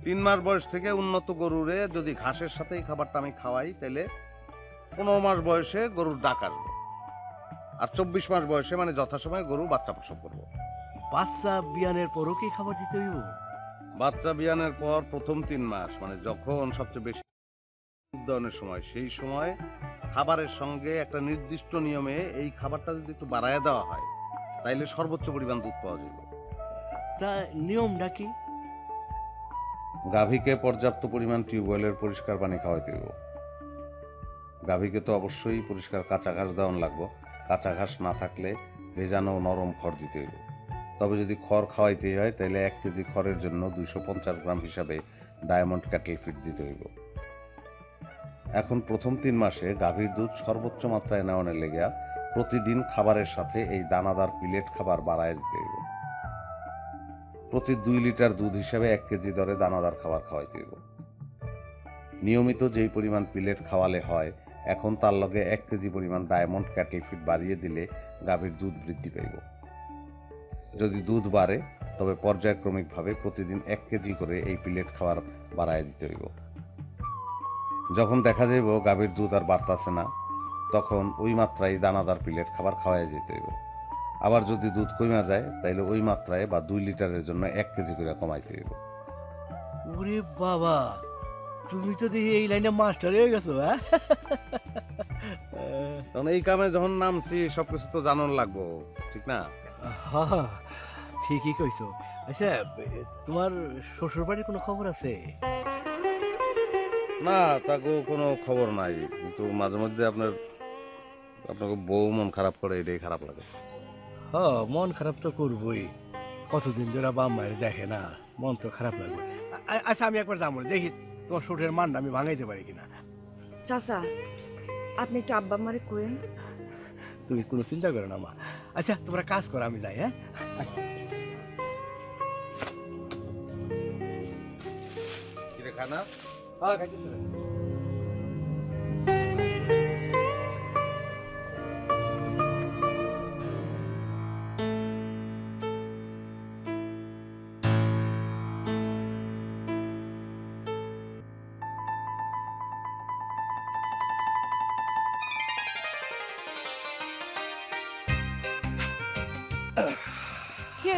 3 মাস বয়স থেকে উন্নত গরুরে যদি ঘাসের সাথে এই খাবারটা আমি খাওয়াই তাহলে 15 মাস বয়সে গরুর ডাক আসবে, আর 24 মাস বয়সে মানে যথাসময়ে গরু বাচ্চা প্রসব করবো। বাচ্চা বিয়ানের পরও কি খাবার দিতে হইব? বাচ্চা বিয়ানের পর প্রথম 3 মাস মানে যখন সবচেয়ে বেশি উৎপাদনের সময়, সেই সময় খাবারের সঙ্গে একটা নির্দিষ্ট নিয়মে এই খাবারটা যদি একটু বাড়ায় দেওয়া হয় তাইলে সর্বোচ্চ পরিমাণ দুধ পাওয়া যাবে। তা নিয়মটা কি? গাভীকে পর্যাপ্ত পরিমাণ টিউবওয়েলের পরিষ্কার পানি খাওয়াইতে হইব। গাভীকে তো অবশ্যই পরিষ্কার কাঁচা ঘাস দেওয়ান লাগবে। কাঁচা ঘাস না থাকলে ভেজানো নরম খড় দিতে হইব। তবে যদি খড় খাওয়াইতে হয় তাহলে 1 কেজি খড়ের জন্য 250 গ্রাম হিসাবে ডায়মন্ড ক্যাটল ফিড দিতে হইব। এখন প্রথম 3 মাসে গাভীর দুধ সর্বোচ্চ মাত্রায় নেওয়ানোর লেগে প্রতিদিন খাবারের সাথে এই দানাদার পিলেট খাবার বাড়ায় দিতে হইব। প্রতি 2 লিটার দুধ হিসাবে 1 কেজি দরে দানাদার খাবার খাওয়াইতে হইব। নিয়মিত যেই পরিমাণ পিলেট খাওয়ালে হয়, এখন তার লগে 1 কেজি পরিমাণ ডায়মন্ড ক্যাটল ফিড বাড়িয়ে দিলে গাভীর দুধ বৃদ্ধি পাইব। যদি দুধ বাড়ে তবে পর্যায়ক্রমিকভাবে প্রতিদিন 1 কেজি করে এই পিলেট খাবার বাড়ায় দিতে হইব। যখন দেখা যাইব গাভীর দুধ আর বাড়তাছে না, তখন ওই মাত্রায় দানাদার পিলেট খাবার খাওয়াই যেতে হইব। আবার যদি দুধ কমে যায় তাহলে ওই মাত্রায় বা 2 লিটারের জন্য 1 কেজি করে কমাইতে হইব। ওরে বাবা, তুমি তো দেখি এই লাইনে মাস্টার হয়ে গেছো। হ্যাঁ, তখন এই কামে যখন নামছি সবকিছু তো জানার লাগবো, ঠিক না? হ্যাঁ ঠিকই কইছো। আচ্ছা তোমার শ্বশুর বাড়ির কোনো খবর আছে? না, তাকে কোনো খবর নাই, কিন্তু মাঝে মধ্যে আপনাকে বউ মন খারাপ করে, এটাই খারাপ লাগে। হ্যাঁ, মন খারাপ তো করবোই। কতদিন ধরে বাপ মায়ের দেখে না, মন তো খারাপ লাগবে। আচ্ছা আমি একবার যাবো, দেখি তোমার শ্বশুরের মানটা আমি ভাঙাইতে পারি কিনা। চাচা, আপনি একটু আব্বা আমারে কইেন। তুমি কোনো চিন্তা করো না মা। আচ্ছা তোমরা কাজ করো, আমি যাই। হ্যাঁ কিরে খানা? হ্যাঁ খাইতেছি।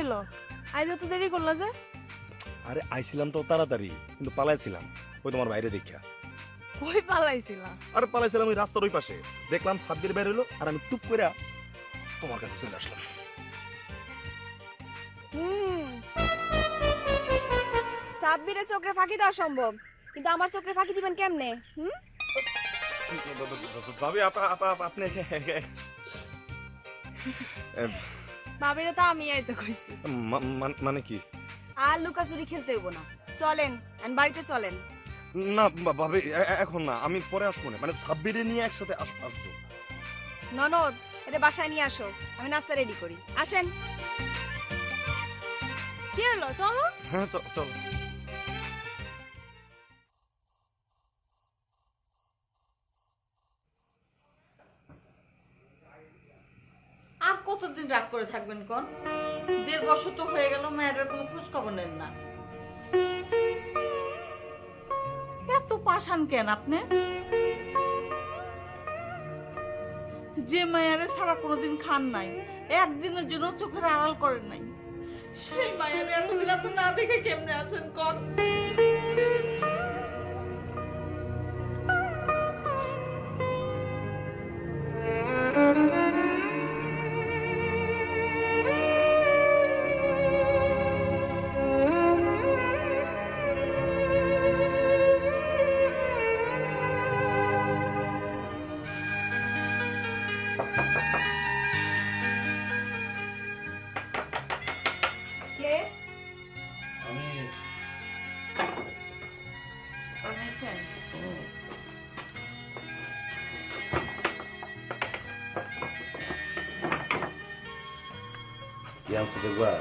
হইলো আজ তো দেরি করলা যে? আরে আইছিলাম তো তাড়াতাড়ি, কিন্তু পালাইছিলাম ওই তোমার বাইরে দেখা। কই পালাইছিলা? আরে পালাইছিলাম ওই রাস্তার ওই পাশে, দেখলাম সাব্বির বের হলো আর আমি টুপ করে তোমার কাছে চলে আসলাম। সাব্বিরের চোখে ফাঁকি দেওয়া সম্ভব, কিন্তু আমার চোখে ফাঁকি দিবেন কেমনে? ভাবি আপনি ভাবিরে তো আমি আইতে কইছি। মানে কি? আর লুকাচুরি খেলতে হইব না, চলেন বাড়িতে চলেন। না ভাবি এখন না, আমি পরে আসবো না, মানে সাব্বিরে নিয়ে একসাথে আসবো। ননদ এটা বাসায় নিয়ে আসো, আমি নাস্তা রেডি করি। আসেন। কি হলো, চলো। হ্যাঁ চলো। আর কতদিন রাগ করে থাকবেন কোন? 1.5 বছর তো হয়ে গেল, মায়ের কোনো খোঁজ খবর নেন না। এত পাশান কেন আপনি? যে মায়ের সারা কোনোদিন খান নাই, একদিনের জন্য চোখের আড়াল করেন নাই, সেই মায়ের এতদিন আপনি না দেখে কেমনে আছেন কোন? কি আনছো দেখবা?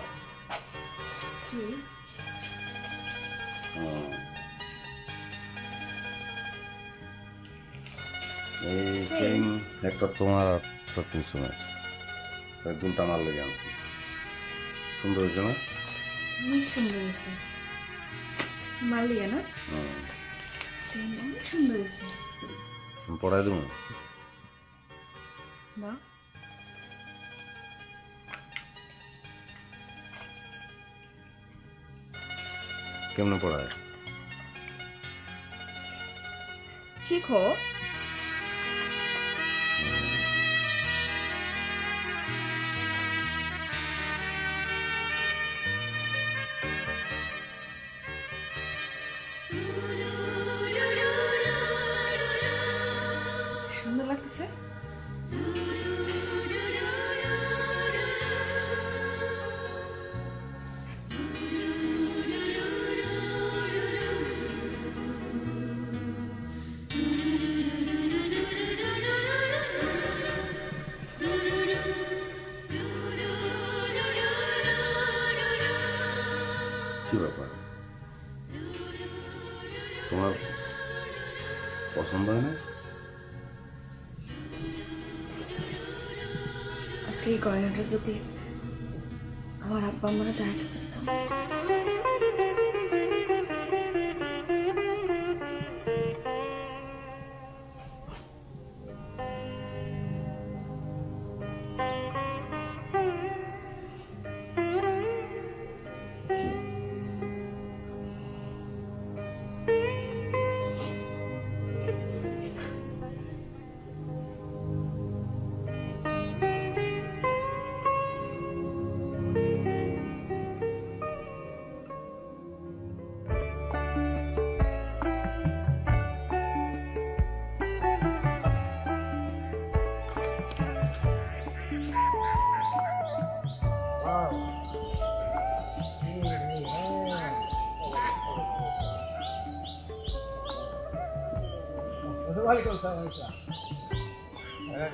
এই চেইন একটা তোমার একটা কুসুমের, দুটা মাল লেগে আনছি। সুন্দর হয়েছে না? অনেক সুন্দর হয়েছে। মালিয়া না? অনেক সুন্দর হয়েছে। পড়াই দেবো না? কেমনে পড়ায়? শিখো। সুন্দর লাগতেছে। কি ব্যাপার, তোমার পছন্দ হয় না? আজকে এই গয়নাটা যদি আমার আব্বা আমরা দেখাতে পারতাম।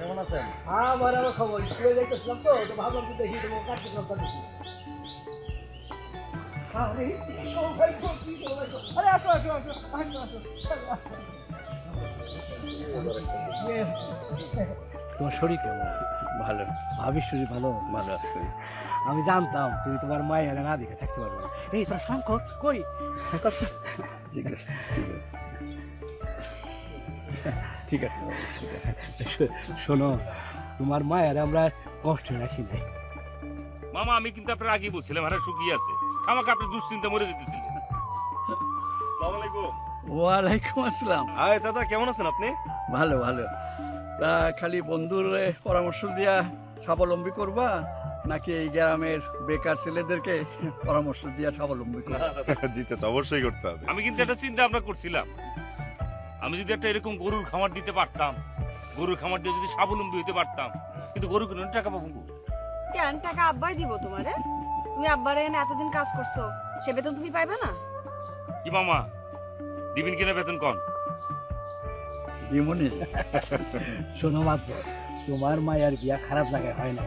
কেমন আছেন? আমার আবার খবর স্কুলে যাইতেছিলাম তো ভাবলাম তো দেখি তোমার কার্যক্রমটা দেখি। আরে আসো আসো আসো আসো আসো। তোমার শরীর কেমন? ভালো। ভাবির শরীর ভালো? ভালো আছে। আমি জানতাম তুমি তোমার মায়ের না দেখে থাকতে পারবে না। এই তোর শঙ্কর কই? ঠিক আছে ঠিক আছে ঠিক আছে। শোনো, তোমার মায়ের আমরা কষ্ট রাখি নাই। মামা আমি কিন্তু আপনার আগেই বলছিলাম হারা শুকিয়ে আছে, আমাকে আপনার দুশ্চিন্তা মরে যেতেছিলেন। আসসালামু আলাইকুম। ওয়ালাইকুম আসসালাম। হাই চাচা, কেমন আছেন আপনি? ভালো ভালো। তা খালি বন্ধুর পরামর্শ দিয়া স্বাবলম্বী করবা নাকি এই গ্রামের বেকার ছেলেদেরকে পরামর্শ দিয়া স্বাবলম্বী করবা? জি চাচা, অবশ্যই করতে হবে। আমি কিন্তু একটা চিন্তা ভাবনা করছিলাম, আমি যদি একটা এরকম গরুর খামার দিতে পারতাম, গরুর খামার দিয়ে যদি স্বাবলম্বী হতে পারতাম, কিন্তু গরু কিনে টাকা পাবো। কেন টাকা আব্বাই দিব তোমারে? তুমি আব্বারে এনে এতদিন কাজ করছো, সে বেতন তুমি পাইবে না? কি মামা দিবিন কিনা বেতন কন? দিমনি শোনো মাত্র, তোমার মায়ের বিয়া খারাপ জায়গায় হয় না।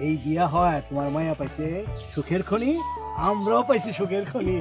এই বিয়া হয় তোমার মায়া পাইছে সুখের খনি, আমরাও পাইছি সুখের খনি।